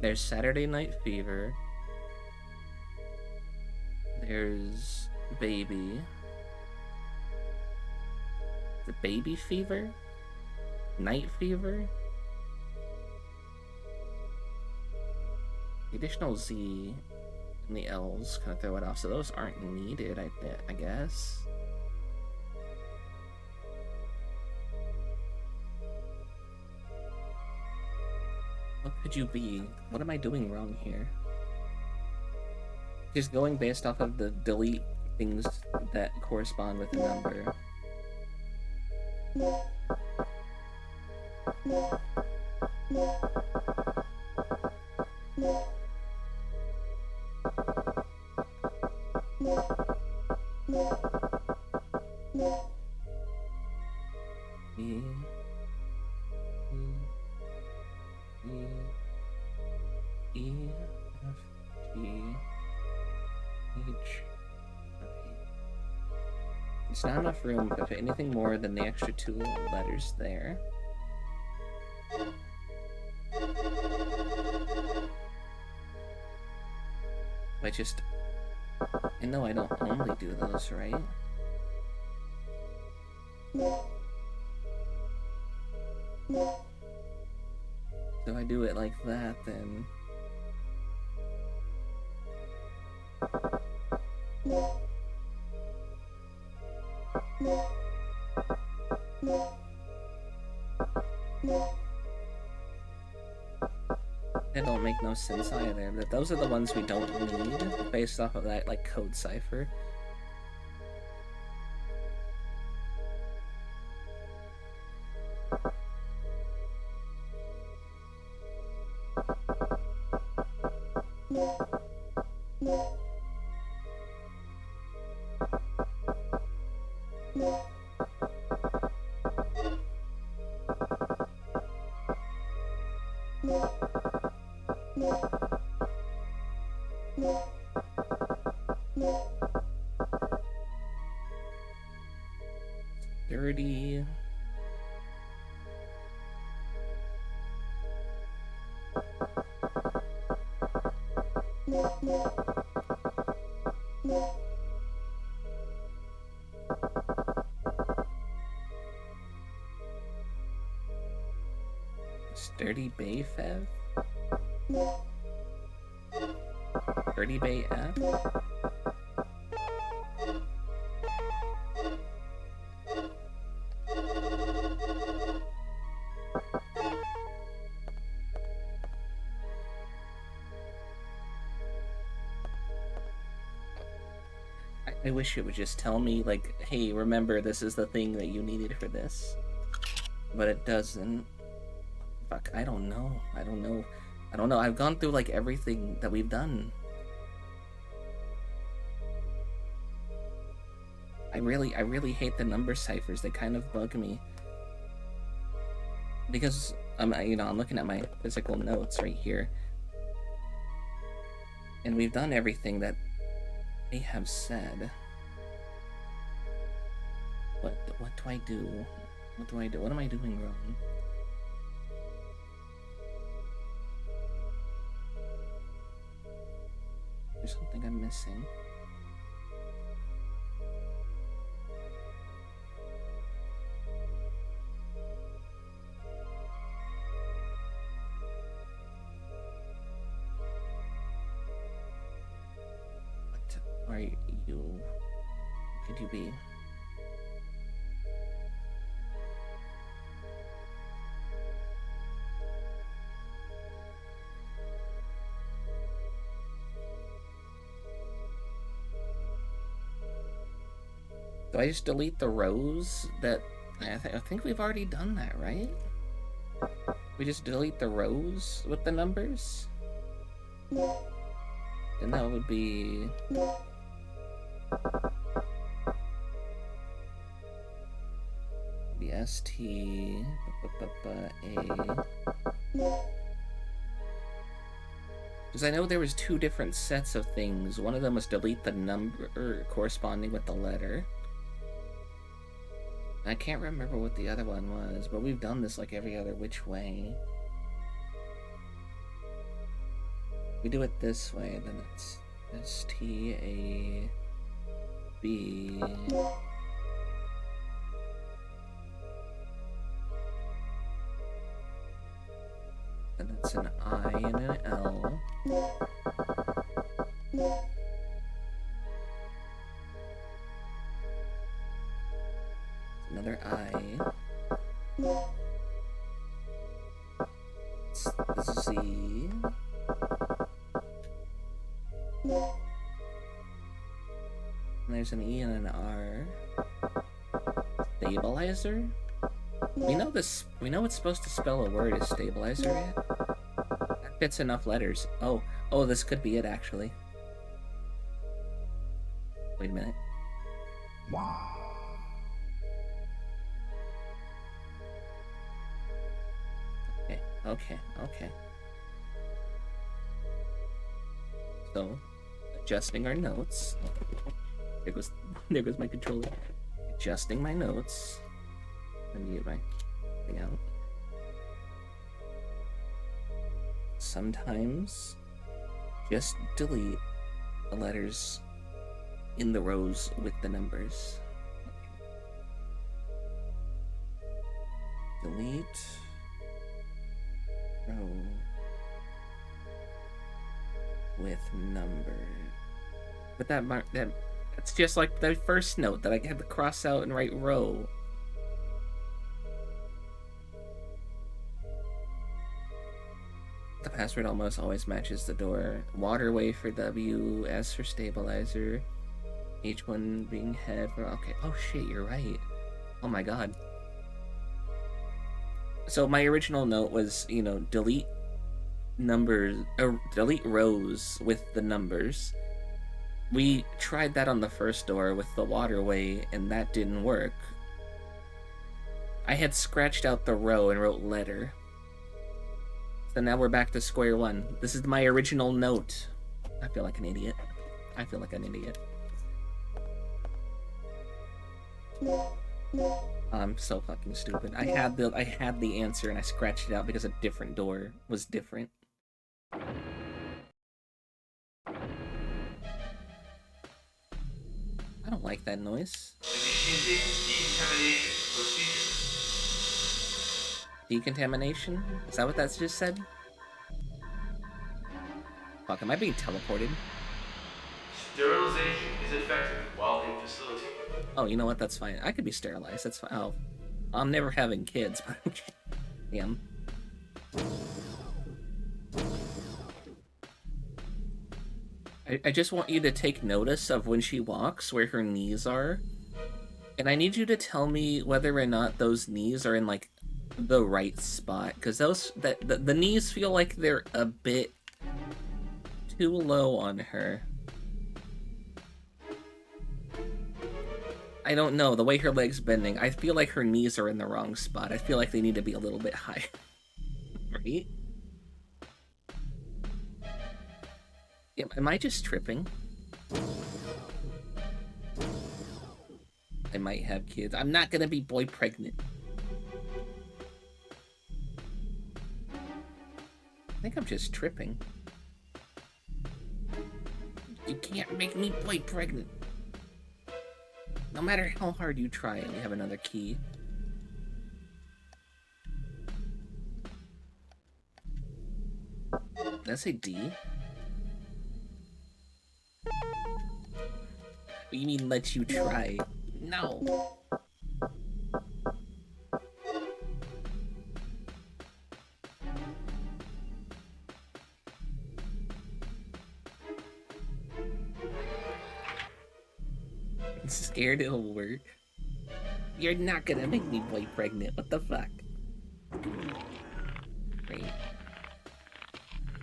There's Saturday Night Fever. There's Baby. The Baby Fever? Night Fever? The additional Z and the L's kind of throw it off, so those aren't needed, I guess. What could you be? What am I doing wrong here? Just going based off of the delete things that correspond with the number. It's not enough room to fit anything more than the extra 2 letters there. I know I don't only do those, right? So if I do it like that, then... That don't make no sense either, but those are the ones we don't need, based off of that, like, code cipher. 30. Sturdy Bay Fev? Sturdy Bay F? I wish it would just tell me, like, hey, remember, this is the thing that you needed for this. But it doesn't. Fuck, I don't know. I don't know. I've gone through, like, everything that we've done. I really hate the number ciphers. They kind of bug me. Because, I'm looking at my physical notes right here. And we've done everything that they have said. What do I do? What do I do? What am I doing wrong? There's something I'm missing. What are you? Could you be? Do I just delete the rows that... I think we've already done that, right? We just delete the rows with the numbers? Then that would be... ST... A... Because I know there was two different sets of things. One of them was delete the number corresponding with the letter. I can't remember what the other one was, but we've done this like every other which way. We do it this way, then it's STAB. And it's an I and an L. Another I. It's Z. And there's an E and an R. Stabilizer? We know this. We know it's supposed to spell a word as stabilizer yet. That fits enough letters. Oh, this could be it actually. Wait a minute. Okay. So, adjusting our notes. There goes my controller. Adjusting my notes. Let me get my thing out. Sometimes, just delete the letters in the rows with the numbers. Delete row with number. But that's just like the first note that I had to cross out and write row. The password almost always matches the door. Waterway for W, S for stabilizer, H1 being head for... Okay, oh shit, you're right. Oh my god. So my original note was, delete numbers, delete rows with the numbers. We tried that on the first door with the waterway, and that didn't work. I had scratched out the row and wrote letter. So now we're back to square one. This is my original note. I feel like an idiot. I feel like an idiot. I'm so fucking stupid. I had the answer and I scratched it out because a different door was different. I don't like that noise. Decontamination? Is that what that just said? Fuck, am I being teleported? Sterilization is effective while in facility. Oh, you know what? That's fine. I could be sterilized. That's fine. Oh, I'm never having kids, but damn. I just want you to take notice of when she walks, where her knees are. And I need you to tell me whether or not those knees are in, like, the right spot. Because the knees feel like they're a bit too low on her. I don't know, the way her leg's bending, I feel like her knees are in the wrong spot. I feel like they need to be a little bit higher. Right? Yeah, am I just tripping? I might have kids. I'm not gonna be boy pregnant. I think I'm just tripping. You can't make me boy pregnant. No matter how hard you try it, we have another key. Did I say D? What do you mean let you try? No. I'm scared it'll work. You're not gonna make me boy pregnant. What the fuck? Great.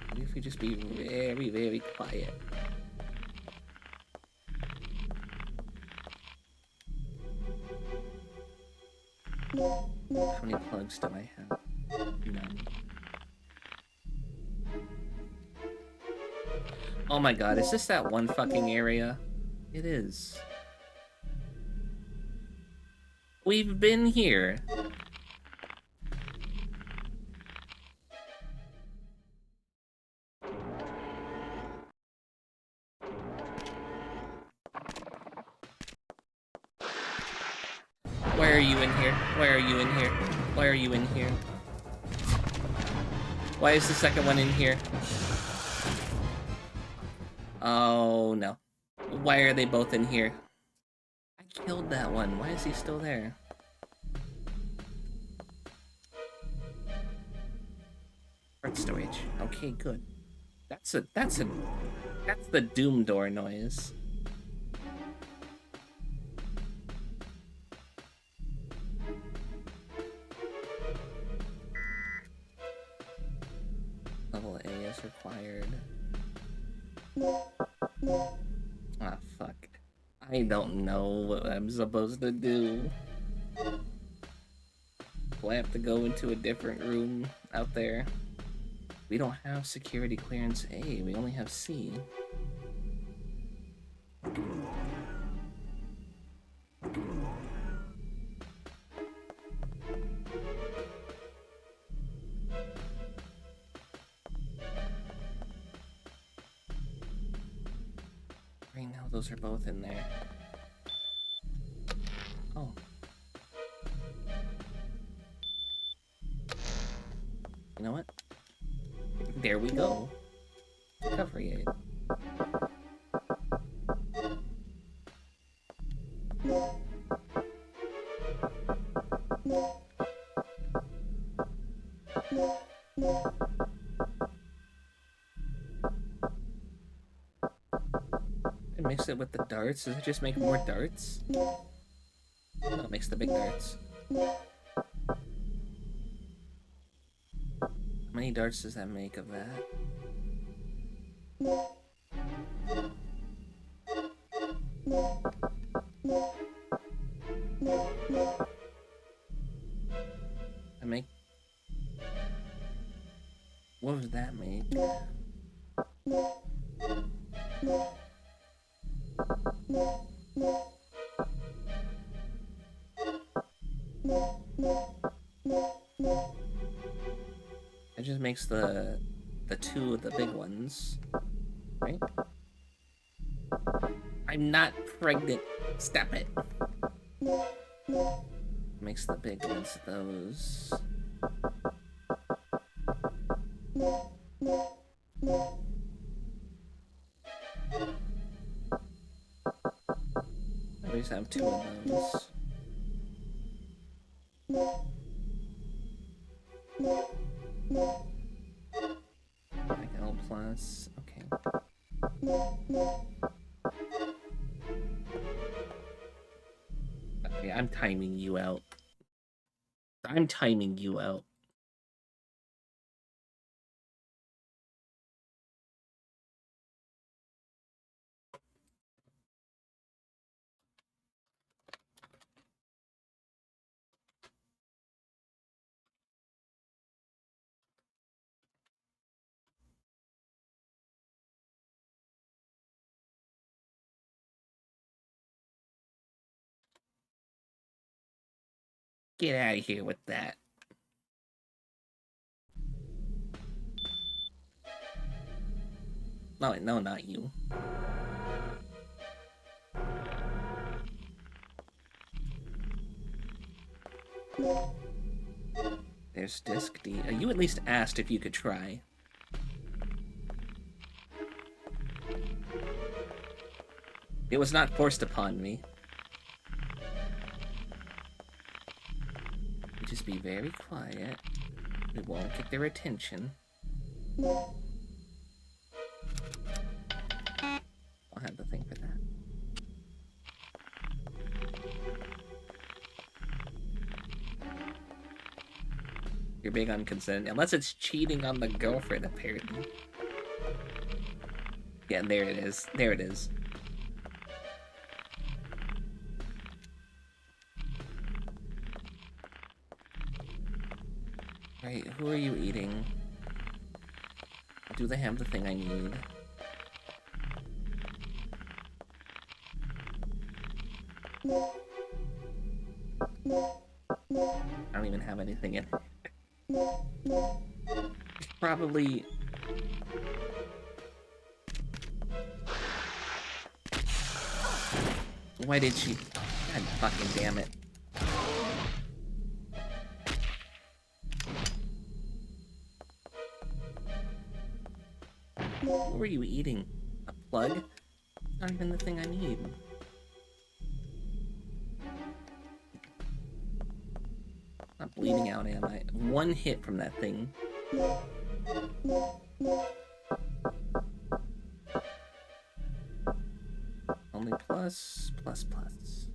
What if we just be very, very quiet? How many plugs do I have? None. Oh my god, is this that one fucking area? It is. We've been here. Why are you in here? Why are you in here? Why are you in here? Why is the second one in here? Oh no. Why are they both in here? I killed that one. Why is he still there? Part storage. Okay, good. That's the Doom door noise. Level A is required. Ah, fuck. I don't know what I'm supposed to do. Do I have to go into a different room out there? We don't have security clearance A, we only have C. Right now, those are both in there. Oh. You know what? There we go. Recovery aid. And mix it with the darts. Does it just make more darts? No, it makes the big darts. How many darts does that make of that? I make... What would that make? It just makes the two of the big ones, right? I'm not pregnant. Stop it. Makes the big ones those. I just have two of those. Like L plus, okay. Okay, I'm timing you out. I'm timing you out. Get out of here with that. No, no, not you. There's disc D. You at least asked if you could try. It was not forced upon me. Just be very quiet. We won't get their attention. I'll have the thing for that. You're big on consent, unless it's cheating on the girlfriend, apparently. Yeah, there it is. There it is. Right, who are you eating? Do they have the thing I need? I don't even have anything in it. Probably... Why did she... God fucking damn it. What were you eating? A plug? Not even the thing I need. Not bleeding out, am I? One hit from that thing. Only plus, plus, plus.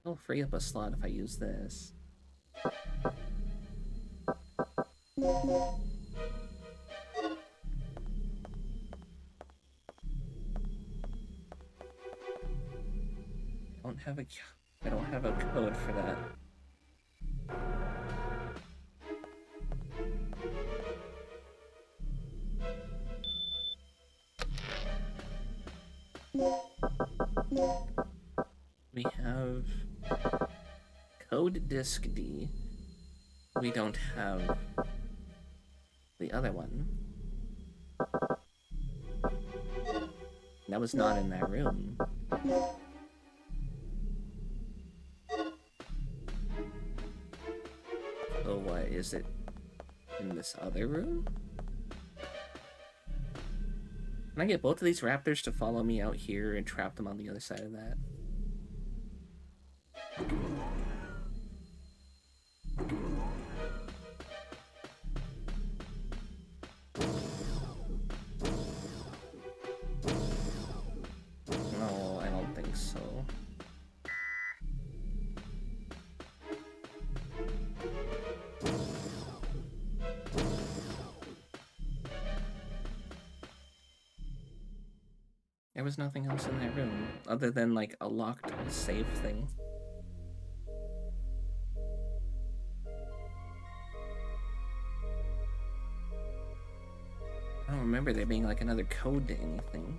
I'll free up a slot if I use this. I don't have a code for that. We have code disk D. We don't have the other one. That was not in that room. So what, is it in this other room? Can I get both of these raptors to follow me out here and trap them on the other side of that? No, I don't think so. There was nothing else in that room other than like a locked safe thing. I don't remember there being like another code to anything.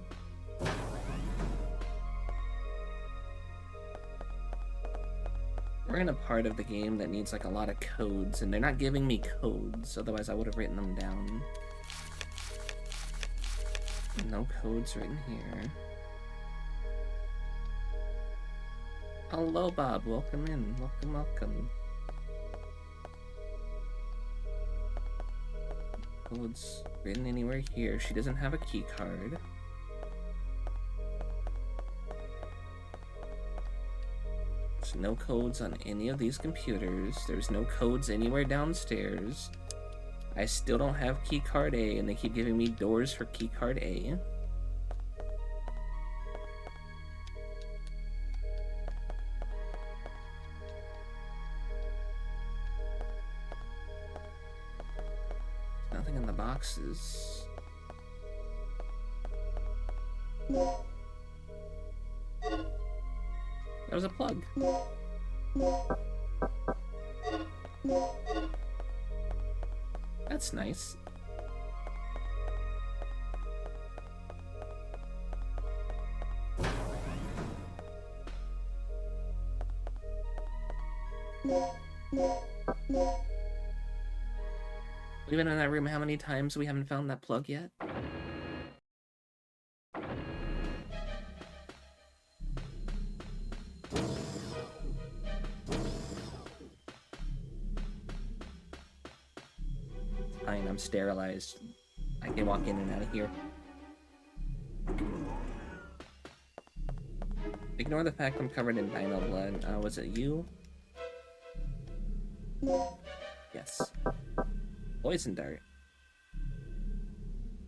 We're in a part of the game that needs like a lot of codes, and they're not giving me codes, otherwise I would have written them down. No codes written here. Hello, Bob. Welcome in. Welcome, welcome. Codes written anywhere here. She doesn't have a key card. There's no codes on any of these computers. There's no codes anywhere downstairs. I still don't have key card A, and they keep giving me doors for key card A. Nothing in the boxes. There was a plug. That's nice. We've been in that room how many times we haven't found that plug yet? Fine, I'm sterilized. I can walk in and out of here. Ignore the fact I'm covered in dino blood. Was it you? Yes. Poison dart.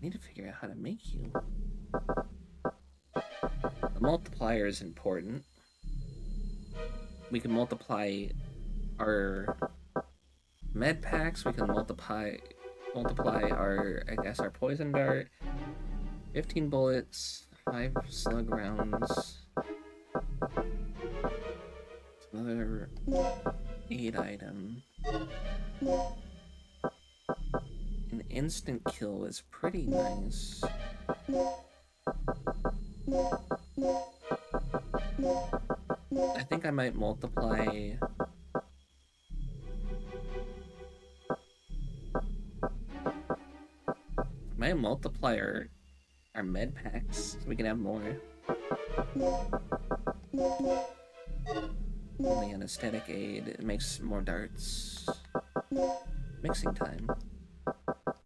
Need to figure out how to make you. The multiplier is important. We can multiply our med packs. We can multiply our, I guess, our poison dart. 15 bullets, 5 slug rounds. Another 8 item. An instant kill is pretty nice. I think I might multiply. Might multiply our med packs so we can have more. Only anesthetic aid. It makes more darts. Mixing time.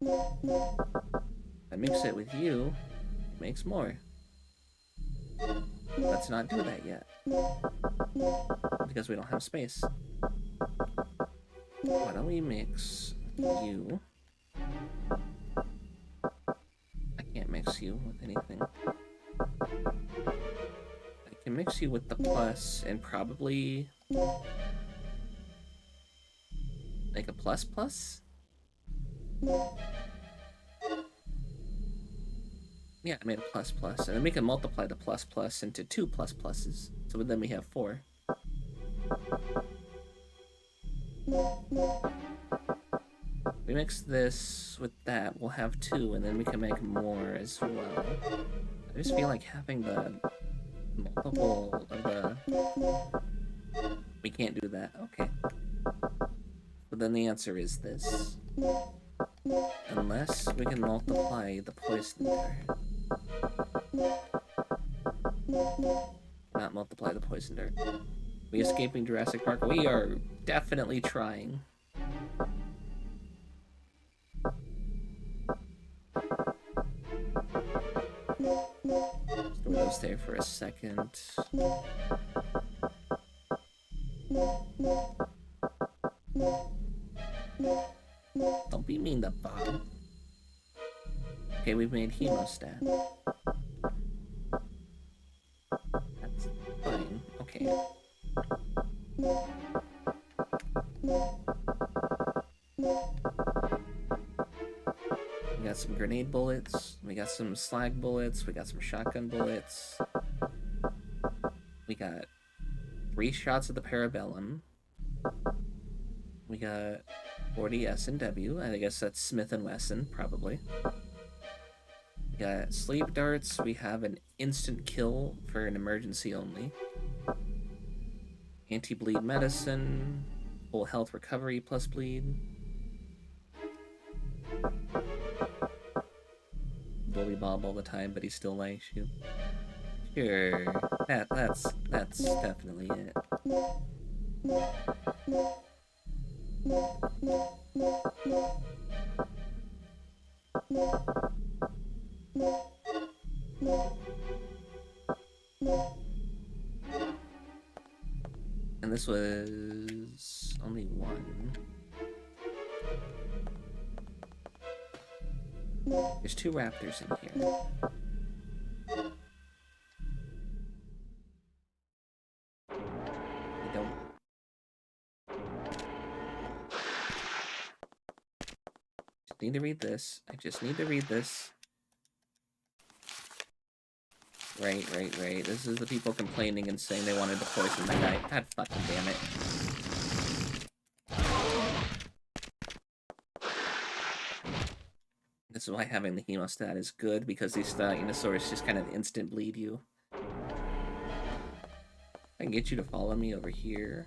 If I mix it with you, it makes more. Let's not do that yet. Because we don't have space. Why don't we mix you? I can't mix you with anything. I can mix you with the plus and probably make a plus plus? Yeah, I made a plus plus, and then we can multiply the plus plus into 2 plus pluses, so then we have 4. We mix this with that, we'll have 2, and then we can make more as well. I just feel like having the multiple of the... We can't do that, okay. But then the answer is this. Unless we can multiply the poison dart. Not multiply the poison dart. We escaping Jurassic Park? We are definitely trying. Store those there for a second. Don't be mean to Bob. Okay, we've made hemostat. That's fine. Okay. got some grenade bullets, we got some slag bullets, we got some shotgun bullets. We got 3 shots of the Parabellum. We got 40 S&W, I guess that's Smith & Wesson, probably. We got sleep darts, we have an instant kill for an emergency only. Anti-bleed medicine, full health recovery plus bleed. Bully Bob all the time, but he still likes you. Sure, that's definitely it. And this was only 1. There's 2 raptors in here. I don't... Just need to read this. I just need to read this. Right. This is the people complaining and saying they wanted to poison the guy. God fucking damn it. This is why having the hemostat is good, because these dinosaurs just kind of instant bleed you. I can get you to follow me over here.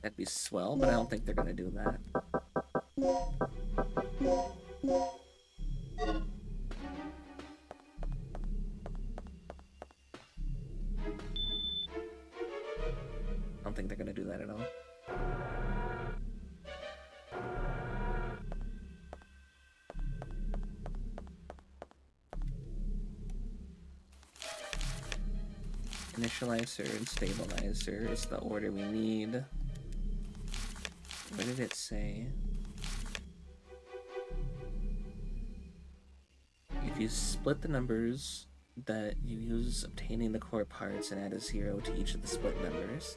That'd be swell, but I don't think they're gonna do that. I don't think they're gonna do that at all. Initializer and stabilizer is the order we need. What did it say? If you split the numbers that you use obtaining the core parts and add a 0 to each of the split numbers.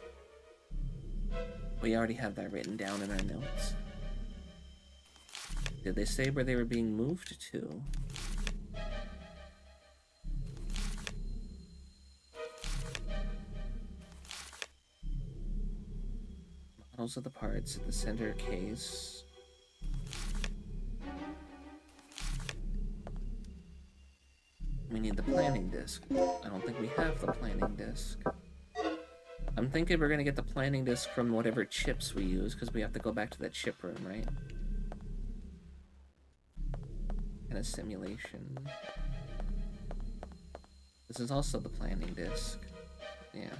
We already have that written down in our notes. Did they say where they were being moved to? Models of the parts at the center case. We need the planning disc. I don't think we have the planning disc. I'm thinking we're gonna get the planning disc from whatever chips we use, because we have to go back to that chip room, right? And a simulation. This is also the planning disc. Yeah.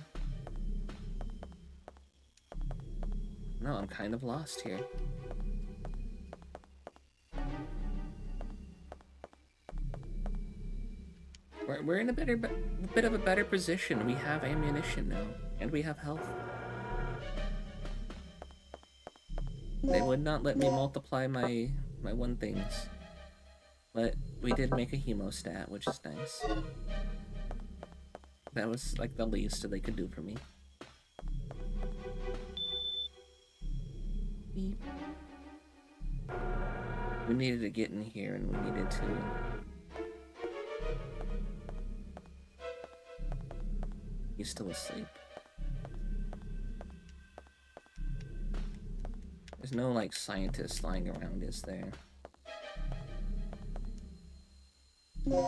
No, I'm kind of lost here. We're in a bit of a better position. We have ammunition now, and we have health. They would not let me multiply my 1 things, but we did make a hemostat, which is nice. That was like the least they could do for me. Beep. We needed to get in here, and we needed to... He's still asleep. There's no, like, scientist lying around, is there? Yeah.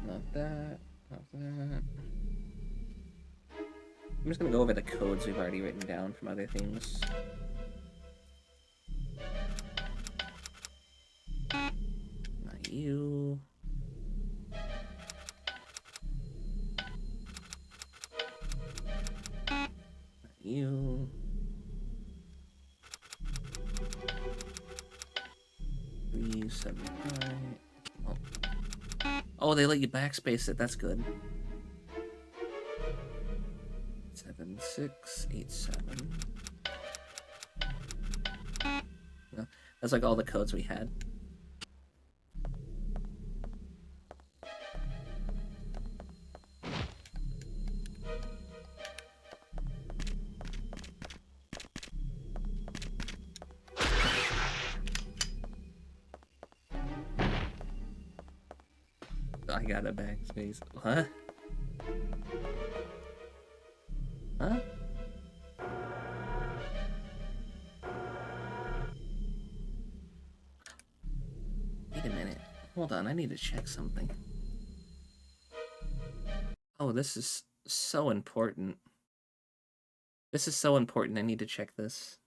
Not that. Not that. I'm just gonna go over the codes we've already written down from other things. Not you. Not you. $3.75. Oh, they let you backspace it. That's good. 7687. No, that's like all the codes we had. I got a backspace. What? Huh? Wait a minute. Hold on, I need to check something. Oh, this is so important. This is so important, I need to check this.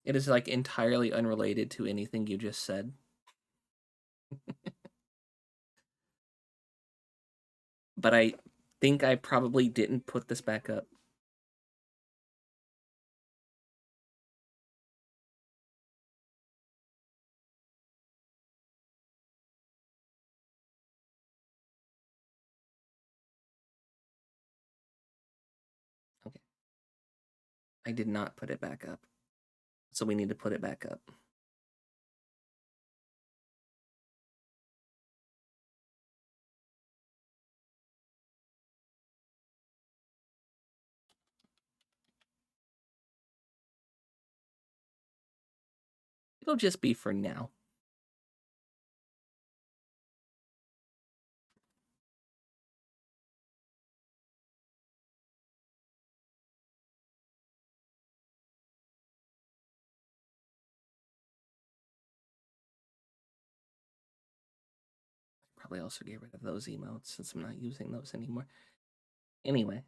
It is, like, entirely unrelated to anything you just said. But I think I probably didn't put this back up. Okay. I did not put it back up. So we need to put it back up. It'll just be for now. Probably also get rid of those emotes since I'm not using those anymore. Anyway.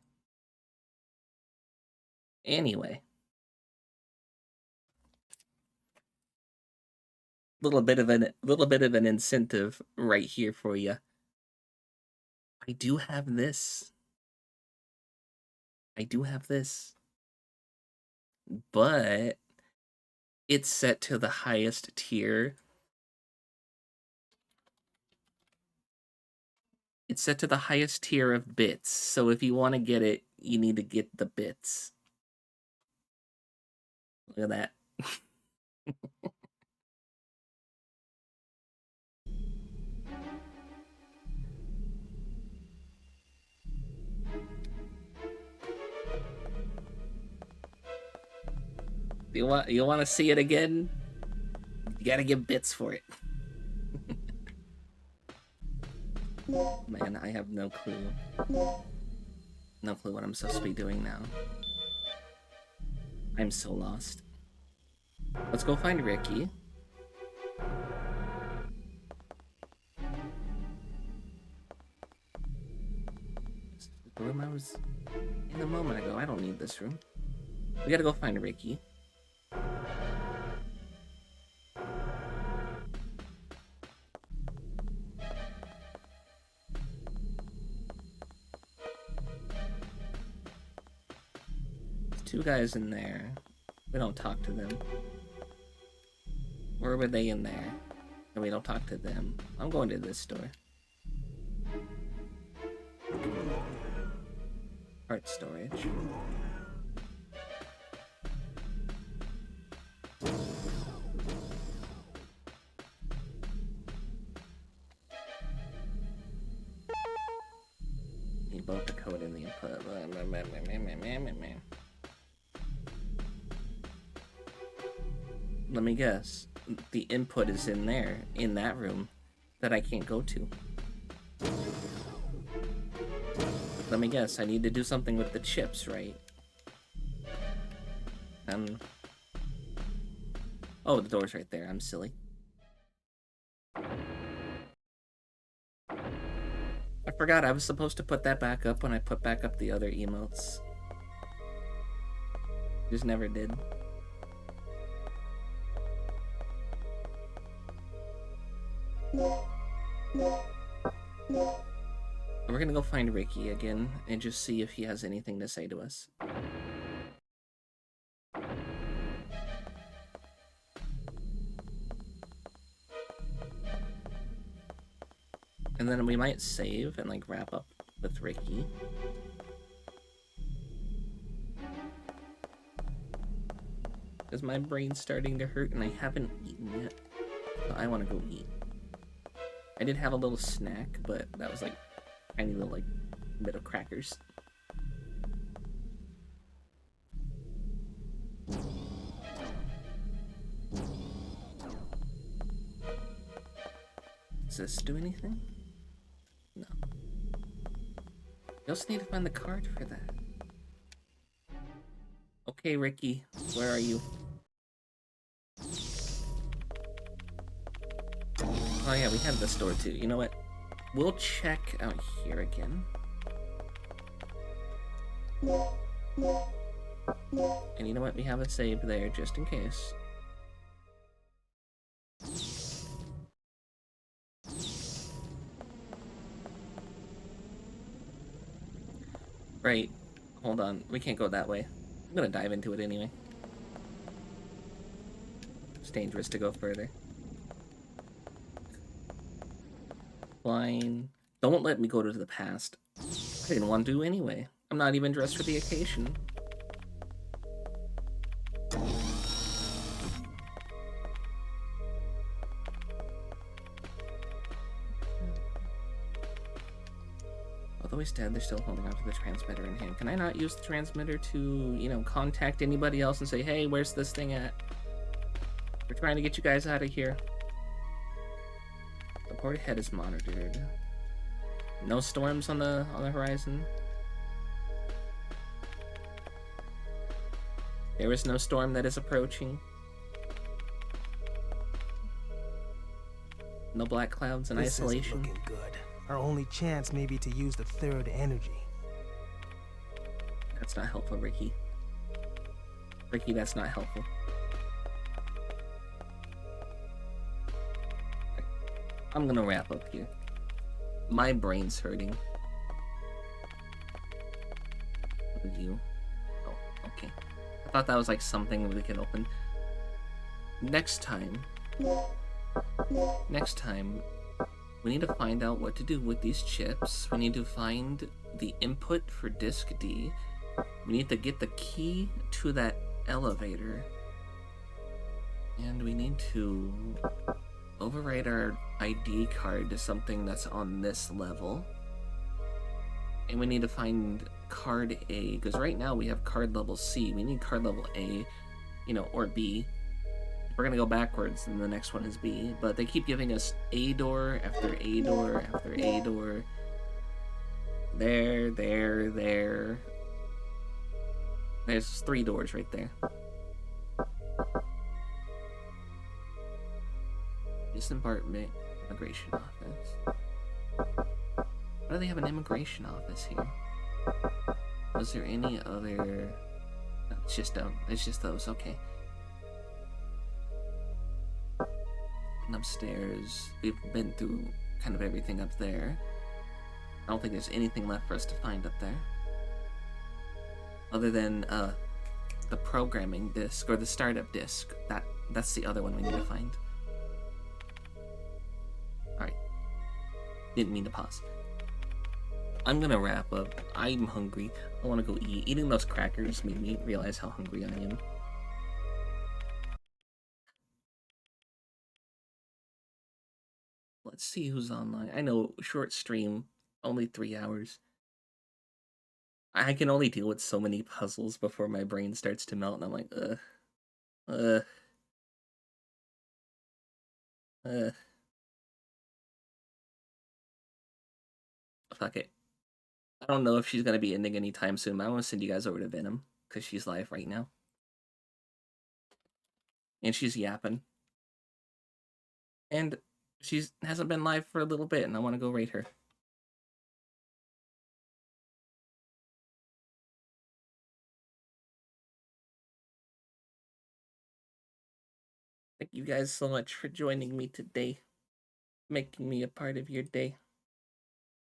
Little bit of an incentive right here for you. I do have this. But it's set to the highest tier. It's set to the highest tier of bits. So if you want to get it, you need to get the bits. Look at that. You want to see it again? You gotta give bits for it. Man, I have no clue. No clue what I'm supposed to be doing now. I'm so lost. Let's go find Ricky. This is the room I was in a moment ago. I don't need this room. We gotta go find Ricky. There's two guys in there. We don't talk to them. Where were they in there? And we don't talk to them. I'm going to this store. Art storage. Need both the code and the input. Let me guess. The input is in there, in that room, that I can't go to. Let me guess, I need to do something with the chips, right? Oh, the door's right there. I'm silly. I forgot I was supposed to put that back up when I put back up the other emotes. Just never did. We're gonna go find Ricky again and just see if he has anything to say to us. And then we might save and like wrap up with Ricky. Because my brain's starting to hurt and I haven't eaten yet. So I want to go eat. I did have a little snack, but that was like a tiny little like bit of crackers. this do anything? No. You also need to find the card for that. Okay, Ricky, where are you? Oh yeah, we have the store too. You know what? We'll check out here again. And you know what? We have a save there just in case. Right. Hold on. We can't go that way. I'm gonna dive into it anyway. It's dangerous to go further. Flying. Don't let me go to the past. I didn't want to anyway. I'm not even dressed for the occasion. Although he's dead, they're still holding onto the transmitter in hand. Can I not use the transmitter to, you know, contact anybody else and say, hey, where's this thing at? We're trying to get you guys out of here. The port ahead is monitored. No storms on the horizon. There is no storm that is approaching. No black clouds in isolation. This isn't looking good. Our only chance may be to use the third energy. That's not helpful, Ricky. Ricky, that's not helpful. I'm gonna wrap up here. My brain's hurting. What are you? Oh, okay. I thought that was like something we could open. Next time, we need to find out what to do with these chips. We need to find the input for disk D. We need to get the key to that elevator. And we need to overwrite our ID card to something that's on this level. And we need to find card A, because right now we have card level C. We need card level A, you know, or B. We're gonna go backwards, and the next one is B. But they keep giving us A door after A door after A door. There. There's 3 doors right there. Disembarkment immigration office. Why do they have an immigration office here? Was there any other? No, it's just those. Okay. And upstairs, we've been through kind of everything up there. I don't think there's anything left for us to find up there, other than the programming disk or the startup disk. That's the other one we need to find. Alright. Didn't mean to pause. I'm gonna wrap up. I'm hungry. I wanna go eat. Eating those crackers made me realize how hungry I am. Let's see who's online. I know, short stream, only 3 hours. I can only deal with so many puzzles before my brain starts to melt, and I'm like, fuck it. I don't know if she's gonna be ending anytime soon, but I want to send you guys over to Venom, because she's live right now. And she's yapping. And she hasn't been live for a little bit, and I want to go rate her. Thank you guys so much for joining me today, making me a part of your day,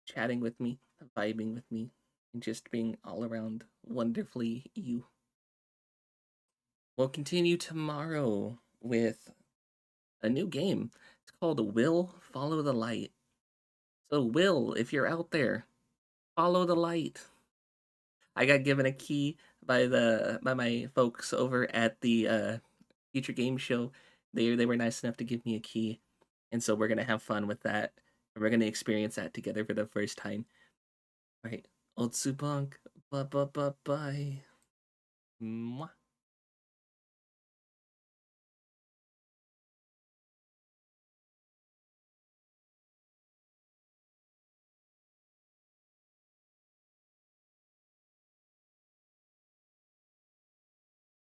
chatting with me, vibing with me, and just being all around wonderfully you. We'll continue tomorrow with a new game. It's called Will Follow the Light. So Will, if you're out there, follow the light. I got given a key by my folks over at the Future Game Show. They were nice enough to give me a key, and so we're gonna have fun with that, and we're gonna experience that together for the first time. All right, Otsubonk, bye. Mwah.